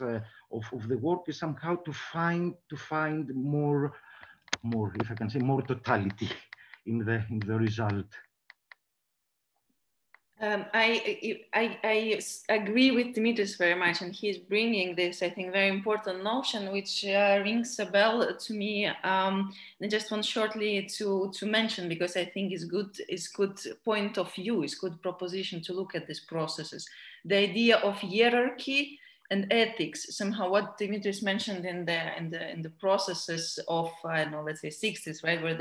of the work is somehow to find more, if I can say, more totality in the result. I agree with Dimitris very much, and he's bringing this, I think, very important notion, which rings a bell to me. And I just want shortly to mention, because I think it's good point of view, it's good proposition to look at these processes. The idea of hierarchy and ethics, somehow what Dimitris mentioned in the processes of, I don't know, let's say 60s, right, where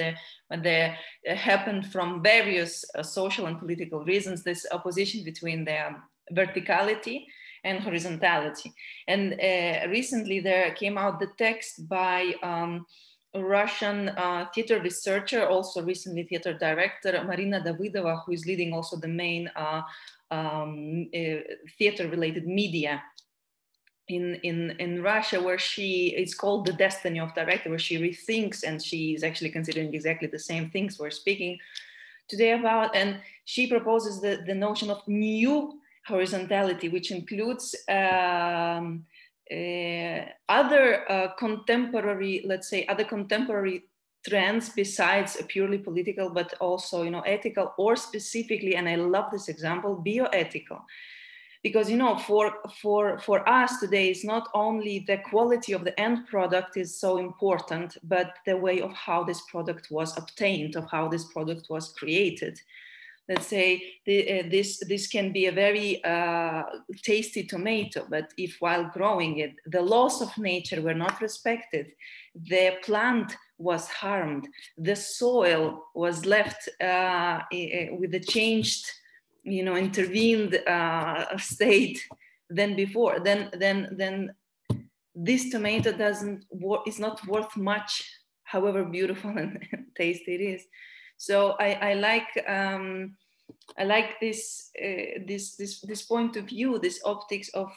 they happened from various social and political reasons, this opposition between the verticality and horizontality. And recently there came out the text by a Russian theater researcher, also recently theater director, Marina Davidova, who is leading also the main theater-related media in Russia, where it's called The Destiny of Director, where she rethinks, and she is actually considering exactly the same things we're speaking today about. And she proposes the notion of new horizontality, which includes other contemporary, let's say, other contemporary trends besides purely political, but also, you know, ethical, or specifically, and I love this example, bioethical. Because, you know, for us today, it's not only the quality of the end product is so important, but the way of how this product was obtained, of how this product was created. Let's say this can be a very tasty tomato, but if while growing it, the laws of nature were not respected, the plant was harmed, the soil was left with a changed, you know, intervened state than before, then this tomato is not worth much, however beautiful and tasty it is. So I like this this point of view, this optics of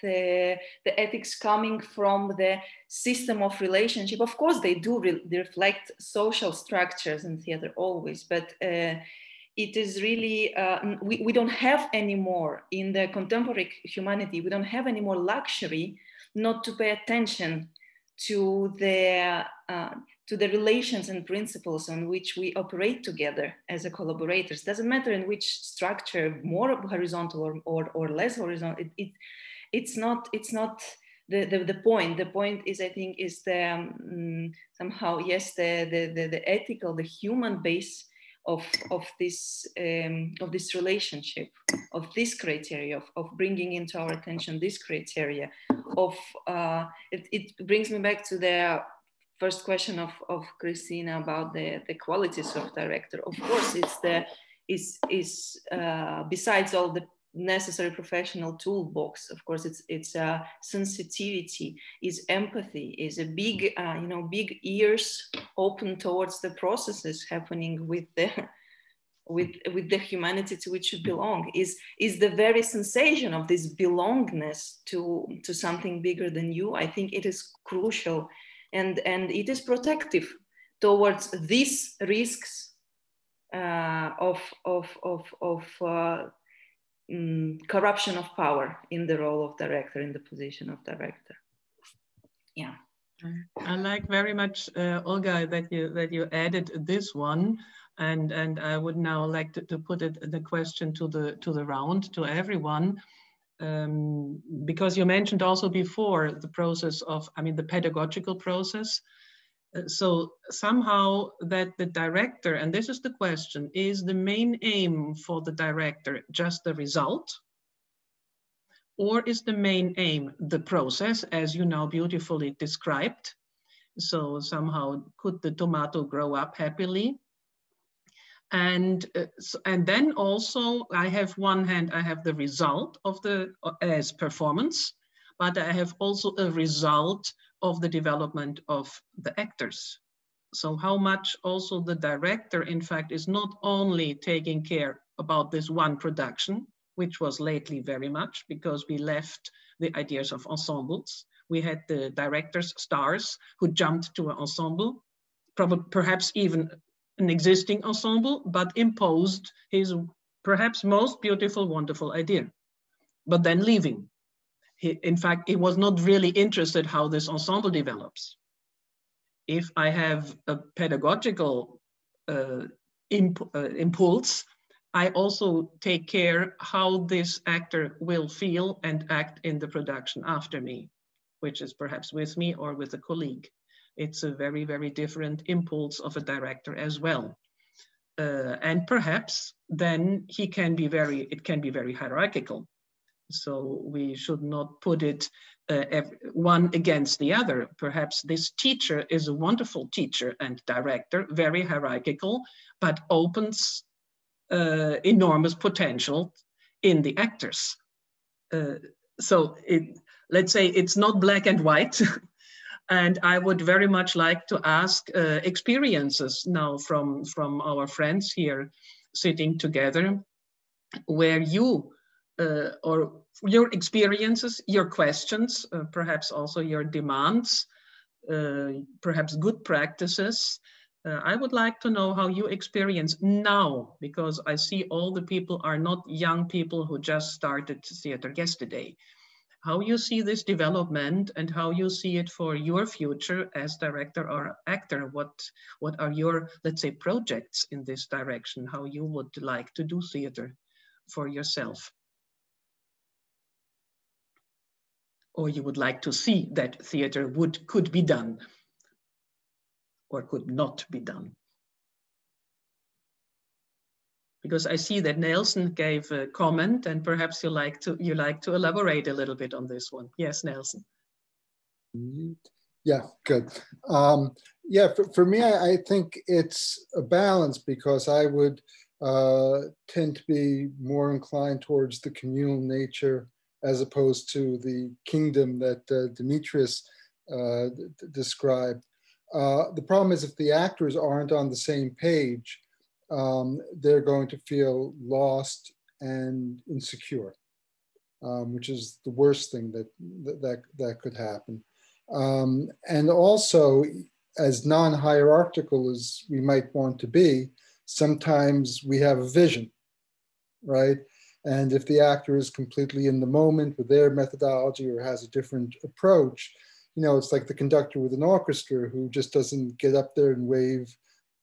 the ethics coming from the system of relationship. Of course, they do reflect social structures in theater always, but it is really, we don't have anymore in the contemporary humanity, we don't have any more luxury not to pay attention to the relations and principles on which we operate together as a collaborators. Doesn't matter in which structure, more horizontal or less horizontal. It's not the point. The point is, I think, is the somehow, yes, the ethical, the human base of this relationship, of this criteria, of bringing into our attention this criteria of it brings me back to the first question of Christina about the qualities of director. Of course, it's besides all the necessary professional toolbox, of course, it's sensitivity, is empathy, is a big big ears open towards the processes happening with the humanity to which you belong, is the very sensation of this belongingness to something bigger than you. I think it is crucial, and it is protective towards these risks of corruption of power in the role of director, in the position of director. Yeah, I like very much, Olga, that you added this one, and I would now like to put the question to the round, to everyone, because you mentioned also before the process of, I mean, the pedagogical process. So somehow that the director, and this is the question, is the main aim for the director just the result? Or is the main aim the process, as you now beautifully described? So somehow, could the tomato grow up happily? And then also, I have one hand, I have the result of as performance, but I have also a result of the development of the actors. So how much also the director, in fact, is not only taking care about this one production, which was lately very much, because we left the ideas of ensembles. We had the directors, stars, who jumped to an ensemble, perhaps even an existing ensemble, but imposed his perhaps most beautiful, wonderful idea, but then leaving. In fact, he was not really interested how this ensemble develops. If I have a pedagogical impulse, I also take care how this actor will feel and act in the production after me, which is perhaps with me or with a colleague. It's a very, very different impulse of a director as well. And perhaps then it can be very hierarchical. So we should not put it one against the other. Perhaps this teacher is a wonderful teacher and director, very hierarchical, but opens enormous potential in the actors. So let's say it's not black and white. And I would very much like to ask experiences now from our friends here sitting together, where you or your experiences, your questions, perhaps also your demands, perhaps good practices. I would like to know how you experience now, because I see all the people are not young people who just started theater yesterday. How you see this development and how you see it for your future as director or actor. What are your, let's say, projects in this direction? How you would like to do theater for yourself? Or you would like to see that theater could be done or could not be done? Because I see that Nelson gave a comment, and perhaps you like to elaborate a little bit on this one. Yes, Nelson. Yeah, good. Yeah, for me, I think it's a balance, because I would tend to be more inclined towards the communal nature as opposed to the kingdom that Demetrius described. The problem is, if the actors aren't on the same page, they're going to feel lost and insecure, which is the worst thing that could happen. And also, as non-hierarchical as we might want to be, sometimes we have a vision, right? And if the actor is completely in the moment with their methodology or has a different approach, you know, it's like the conductor with an orchestra who just doesn't get up there and wave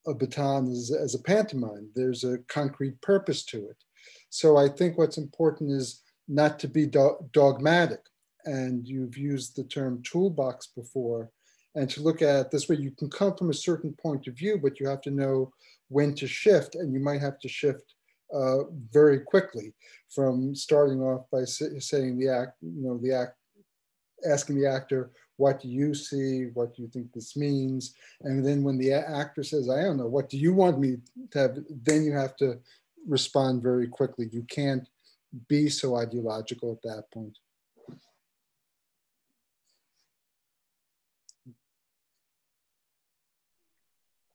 a baton as a pantomime. There's a concrete purpose to it. So I think what's important is not to be dogmatic. And you've used the term toolbox before, and to look at it this way. You can come from a certain point of view, but you have to know when to shift, and you might have to shift very quickly, from starting off by saying asking the actor, what do you see? What do you think this means? And then when the actor says, I don't know, what do you want me to have? Then you have to respond very quickly. You can't be so ideological at that point.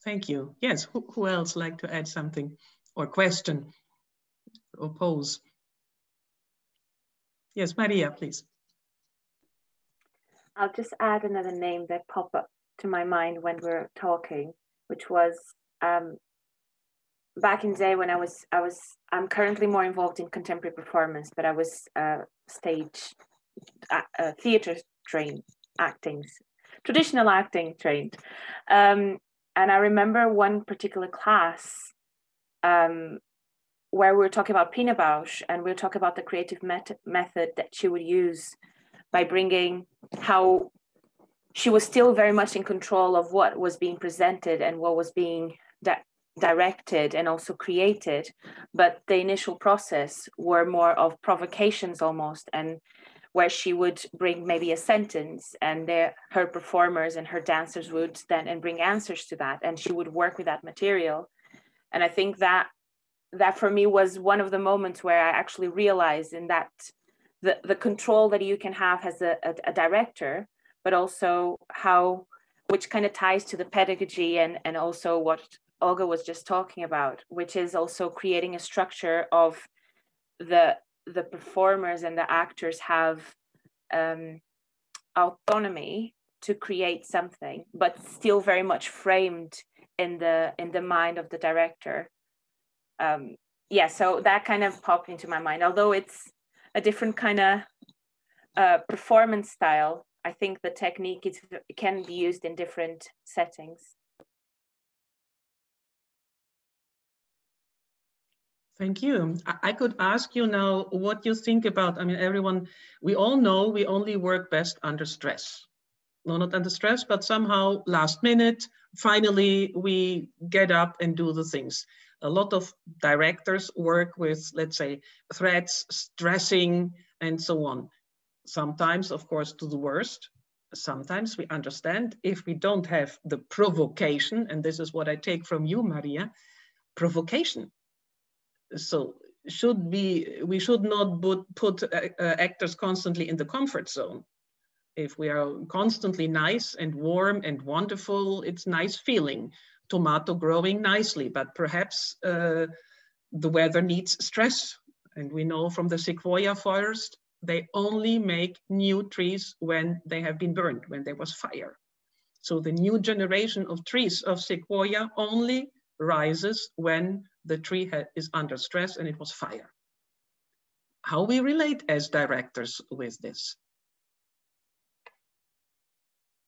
Thank you. Yes, who else like to add something or question or pose? Yes, Maria, please. I'll just add another name that popped up to my mind when we're talking, which was back in the day when I'm currently more involved in contemporary performance, but I was theater trained, traditional acting trained. And I remember one particular class where we were talking about Pina Bausch, and we were talking about the creative method that she would use by bringing how she was still very much in control of what was being presented and what was being directed and also created. But the initial process were more of provocations almost, and where she would bring maybe a sentence, and her performers and her dancers would then bring answers to that, and she would work with that material. And I think that for me was one of the moments where I actually realized in that the control that you can have as a director, but also which kind of ties to the pedagogy and also what Olga was just talking about, which is also creating a structure of the performers and the actors have autonomy to create something, but still very much framed in the mind of the director. Yeah, so that kind of popped into my mind. Although it's a different kind of performance style, I think the technique can be used in different settings. Thank you. I could ask you now what you think about, I mean, everyone, we all know we only work best under stress. No, not under stress, but somehow last minute, finally, we get up and do the things. A lot of directors work with, let's say, threats, stressing, and so on. Sometimes, of course, to the worst. Sometimes we understand if we don't have the provocation, and this is what I take from you, Maria, provocation. So we should not put actors constantly in the comfort zone. If we are constantly nice and warm and wonderful, it's nice feeling, tomato growing nicely, but perhaps the weather needs stress And we know from the sequoia forest, they only make new trees when they have been burned, when there was fire. So the new generation of trees of sequoia only rises when the tree is under stress and it was fire. How we relate as directors with this?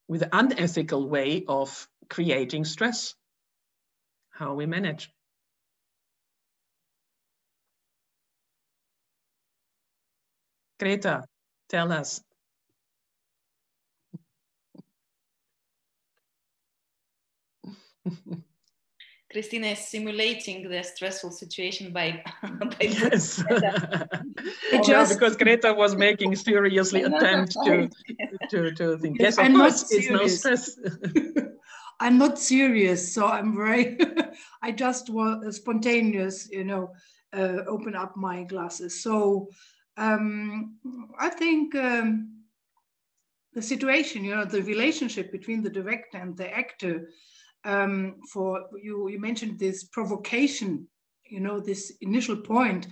With the unethical way of creating stress. How we manage. Greta, tell us. Christina is simulating the stressful situation by yes. Because Greta was making seriously attempt to think. Yes, of course, it's no stress. I'm not serious, so I'm very. I just was spontaneous, you know, open up my glasses. So I think the situation, you know, the relationship between the director and the actor. For you mentioned this provocation, you know, this initial point.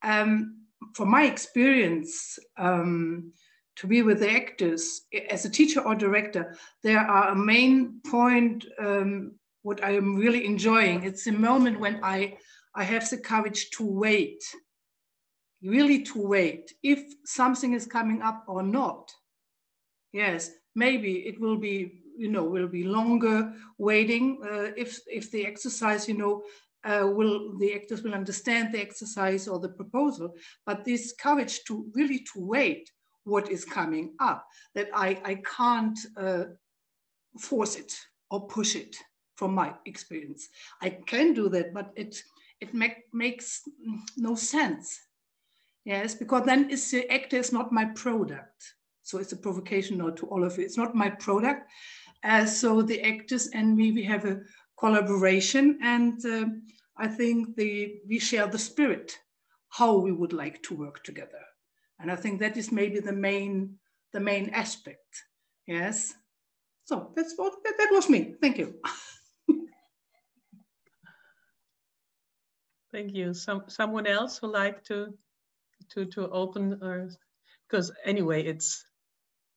From my experience, to be with the actors as a teacher or director, there are a main point. What I am really enjoying, it's a moment when I have the courage to wait, really to wait if something is coming up or not. Yes, maybe it will be, you know, will be longer waiting if the exercise, you know, the actors will understand the exercise or the proposal, but this courage to really to wait what is coming up, that I can't force it or push it from my experience. I can do that, but it makes no sense. Yes, because then the actor is not my product. So it's a provocation now to all of you. It's not my product. So the actors and me, we have a collaboration, and I think we share the spirit, how we would like to work together. And I think that is maybe the main aspect. Yes. So that was me. Thank you. Thank you. Someone else would like to open, or because anyway, it's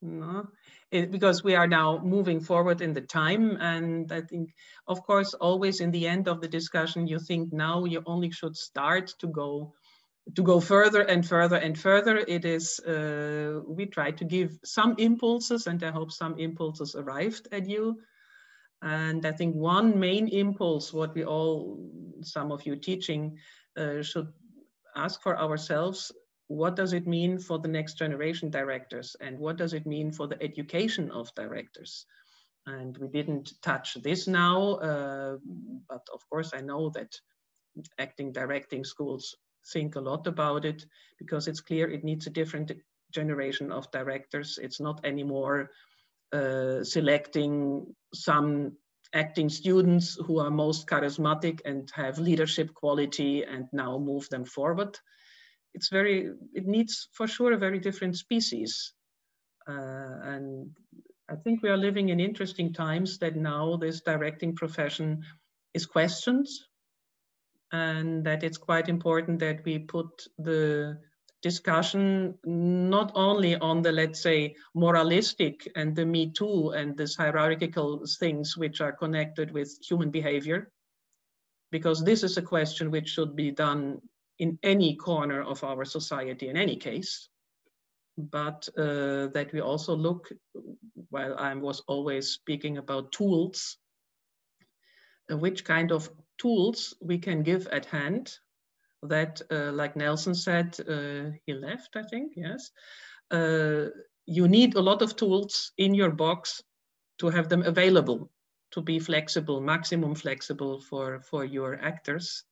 no. Because we are now moving forward in the time, and I think, of course, always in the end of the discussion, you think now you only should start to go further and further and further. It is we try to give some impulses, and I hope some impulses arrived at you. And I think one main impulse, what we all, some of you teaching, should ask for ourselves. What does it mean for the next generation directors? And what does it mean for the education of directors? And we didn't touch this now, but of course I know that acting, directing schools think a lot about it, because it's clear it needs a different generation of directors. It's not anymore selecting some acting students who are most charismatic and have leadership quality and now move them forward. It needs for sure a very different species. And I think we are living in interesting times that now this directing profession is questioned, and that it's quite important that we put the discussion not only on the, let's say, moralistic and the Me Too and this hierarchical things which are connected with human behavior, because this is a question which should be done in any corner of our society in any case, but that we also look, while I was always speaking about tools, which kind of tools we can give at hand that, like Nelson said, he left, I think, yes. You need a lot of tools in your box to have them available, to be flexible, maximum flexible for your actors.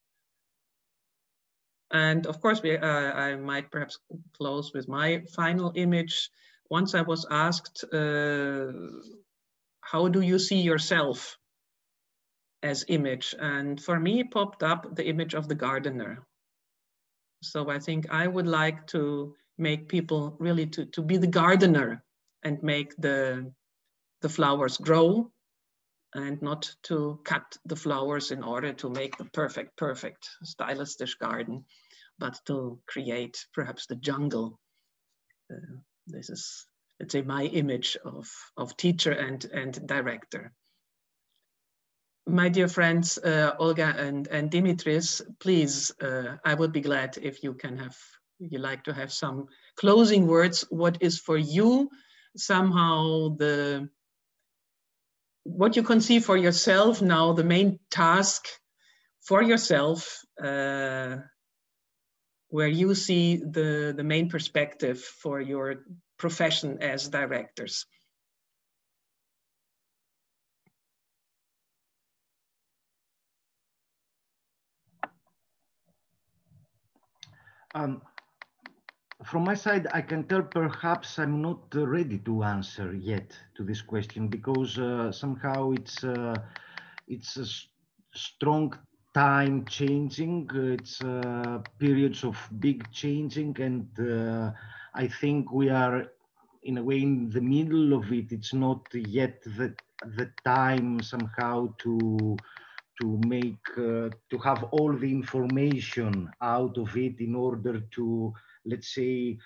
And of course, I might perhaps close with my final image. Once I was asked, how do you see yourself as image? And for me, popped up the image of the gardener. So I think I would like to make people really to be the gardener and make the flowers grow, and not to cut the flowers in order to make the perfect stylistish garden. but to create perhaps the jungle. This is, let's say, my image of teacher and director. My dear friends, Olga and Dimitris, please, I would be glad if you like to have some closing words. What is for you somehow what you conceive for yourself now, the main task for yourself, where you see the main perspective for your profession as directors? From my side, I can tell perhaps I'm not ready to answer yet to this question, because somehow it's a strong time changing. It's periods of big changing, and I think we are in a way in the middle of it. It's not yet the time somehow to make to have all the information out of it in order to, let's say,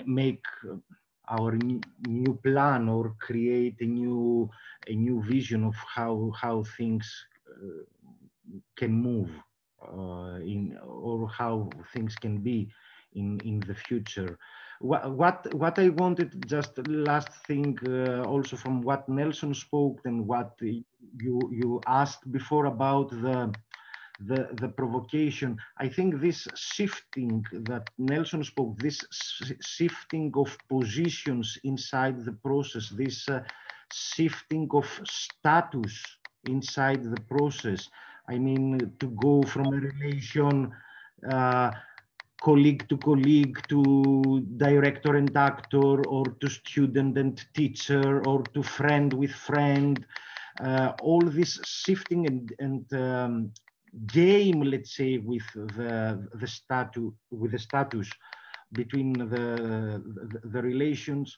make our new plan or create a new vision of how things can move or how things can be in the future. What I wanted, just last thing, also from what Nelson spoke and what you asked before about the provocation. I think this shifting that Nelson spoke, this shifting of positions inside the process, this shifting of status inside the process. I mean, to go from a relation colleague to colleague, to director and actor, or to student and teacher, or to friend with friend, all this shifting and game, let's say, with the status between the relations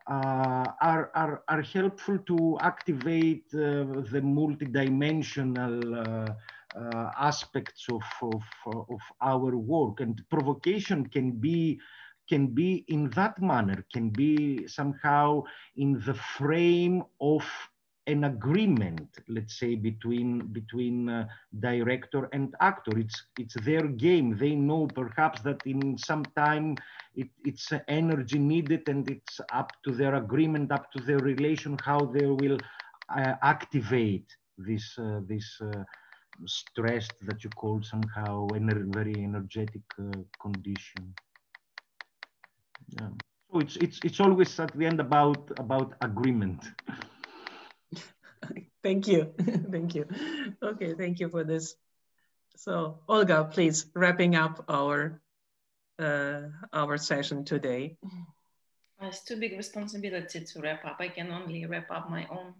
are helpful to activate the multidimensional aspects of our work. And provocation can be in that manner, can be somehow in the frame of an agreement, let's say, between director and actor. It's their game. They know perhaps that in some time it's energy needed, and it's up to their agreement, up to their relation, how they will activate this stress that you call somehow very energetic condition. Yeah. So it's always at the end about agreement. Thank you. Thank you. Okay, thank you for this. So Olga, please, wrapping up our session today. It's too big responsibility to wrap up. I can only wrap up my own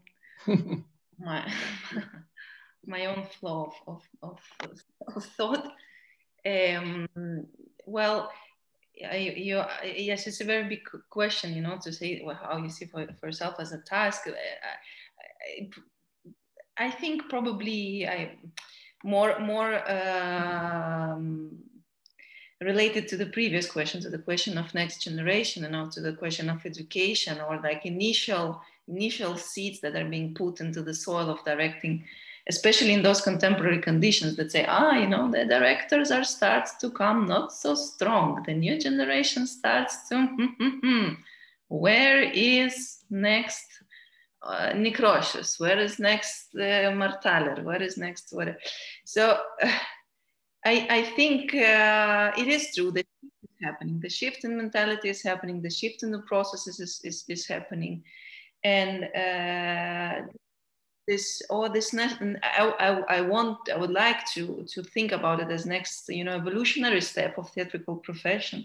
my own flow of thought. Well, yes, it's a very big question, you know, to say how you see for yourself as a task. I think probably more related to the previous question, to the question of next generation, and now to the question of education, or like initial seeds that are being put into the soil of directing, especially in those contemporary conditions that say, you know, the directors starts to come not so strong. The new generation starts to, where is next Necrocious? Where is next Martaler? Where is next whatever? So I think it is true that it's happening. The shift in mentality is happening. The shift in the processes is happening. And I would like to think about it as next, you know, evolutionary step of theatrical profession.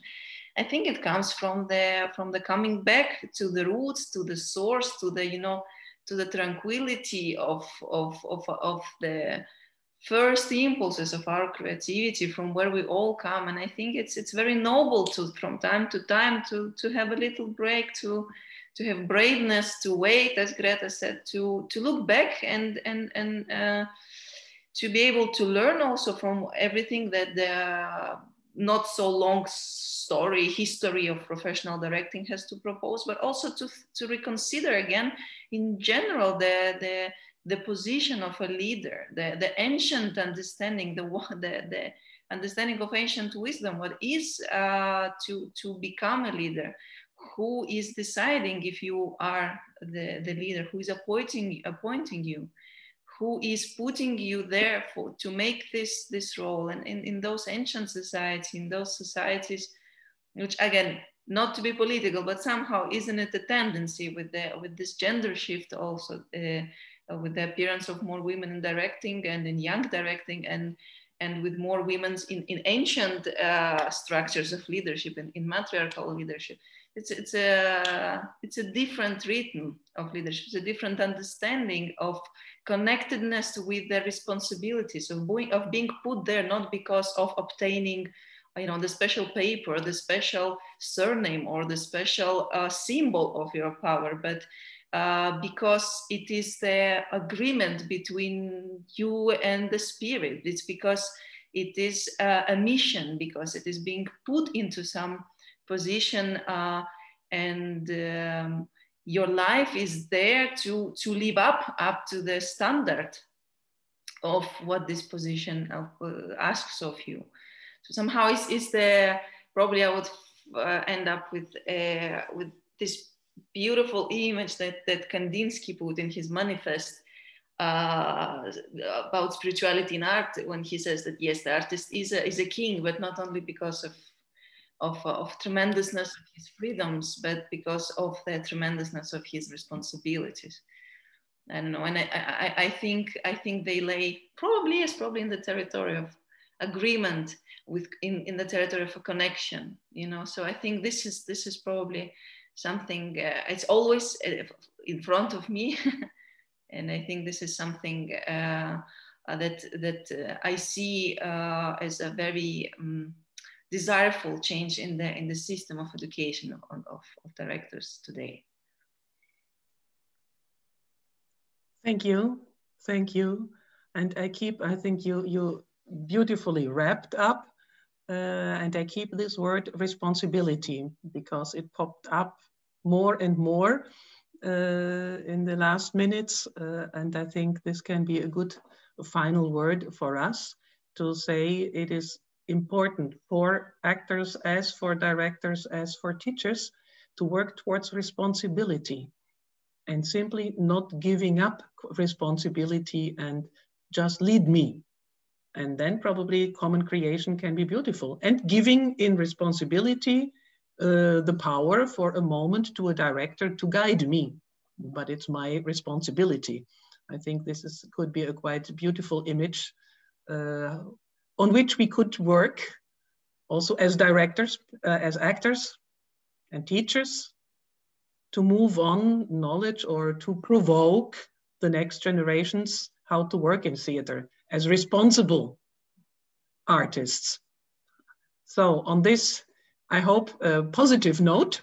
I think it comes from the coming back to the roots, to the source, to the, you know, to the tranquility of the first impulses of our creativity, from where we all come. And I think it's very noble to, from time to time, to have a little break, to have braveness, to wait, as Greta said, to look back and to be able to learn also from everything that the not so long history of professional directing has to propose, but also to reconsider again in general the position of a leader, the ancient understanding, the understanding of ancient wisdom, what is to become a leader, who is deciding if you are the leader, who is appointing you, who is putting you there to make this role. And in those ancient societies, in those societies, which again, not to be political, but somehow isn't it a tendency with this gender shift also, with the appearance of more women in directing and in young directing, and with more women in ancient structures of leadership and in matriarchal leadership. It's a different rhythm of leadership. It's a different understanding of connectedness with the responsibilities of being put there, not because of obtaining, the special paper, the special surname, or the special symbol of your power, but because it is the agreement between you and the spirit. It's because it is a mission, because it is being put into some position, and your life is there to live up to the standard of what this position asks of you. So somehow it's the, probably I would end up with this beautiful image that Kandinsky put in his manifest about spirituality in art, when he says that yes, the artist is a king, but not only because of tremendousness of his freedoms, but because of the tremendousness of his responsibilities. I don't know, and I think they lay probably in the territory of agreement, in the territory of a connection, So I think this is probably something. It's always in front of me, and I think this is something that I see as a very desirable change in the system of education of directors today. Thank you, and I think you beautifully wrapped up, and I keep this word responsibility, because it popped up more and more in the last minutes, and I think this can be a good final word for us to say it is important for actors, as for directors, as for teachers, to work towards responsibility, and simply not giving up responsibility and just lead me. And then probably common creation can be beautiful. And giving in responsibility the power for a moment to a director to guide me, but it's my responsibility. I think this could be a quite beautiful image on which we could work also as directors, as actors and teachers, to move on knowledge, or to provoke the next generations how to work in theater as responsible artists. So on this, I hope, a positive note,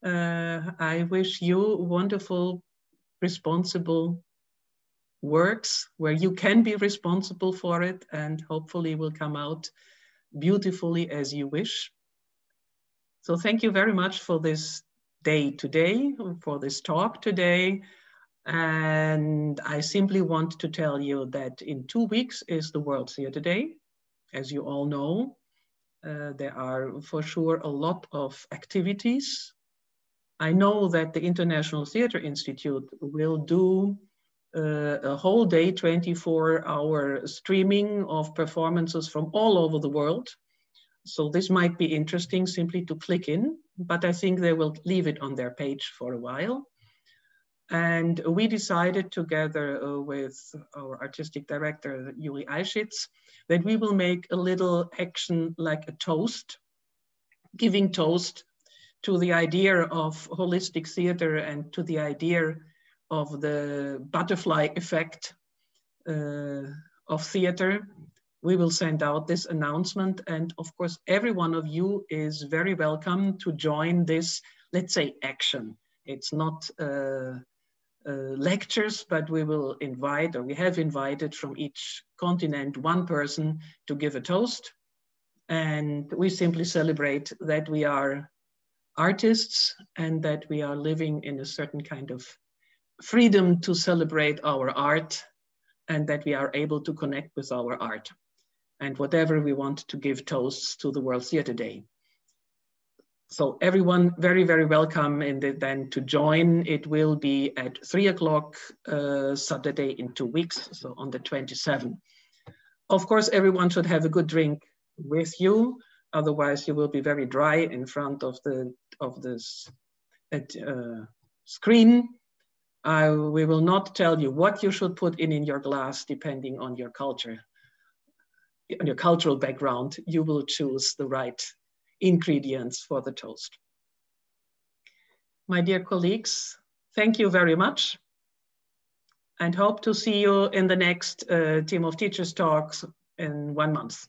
I wish you wonderful, responsible works where you can be responsible for it, and hopefully will come out beautifully as you wish. So thank you very much for this day today, for this talk today. And I simply want to tell you that in 2 weeks is the World Theatre Day. As you all know, there are for sure a lot of activities. I know that the International Theatre Institute will do a whole day, 24-hour streaming of performances from all over the world. So this might be interesting simply to click in, but I think they will leave it on their page for a while. And we decided together with our artistic director, Yuri Eichitz, that we will make a little action like a toast, giving toast to the idea of holistic theater and to the idea of the butterfly effect of theater. We will send out this announcement, and of course, every one of you is very welcome to join this, let's say, action. It's not lectures, but we will invite, or we have invited from each continent, one person to give a toast. And we simply celebrate that we are artists and that we are living in a certain kind of freedom to celebrate our art, and that we are able to connect with our art. And whatever we want to give toasts to the World Theatre Day. So everyone very, very welcome then to join. It will be at 3 o'clock Saturday in 2 weeks, so on the 27th. Of course, everyone should have a good drink with you. Otherwise, you will be very dry in front of the screen. We will not tell you what you should put in your glass, depending on your culture, on your cultural background. You will choose the right ingredients for the toast. My dear colleagues, thank you very much, and hope to see you in the next Team of Teachers talks in 1 month.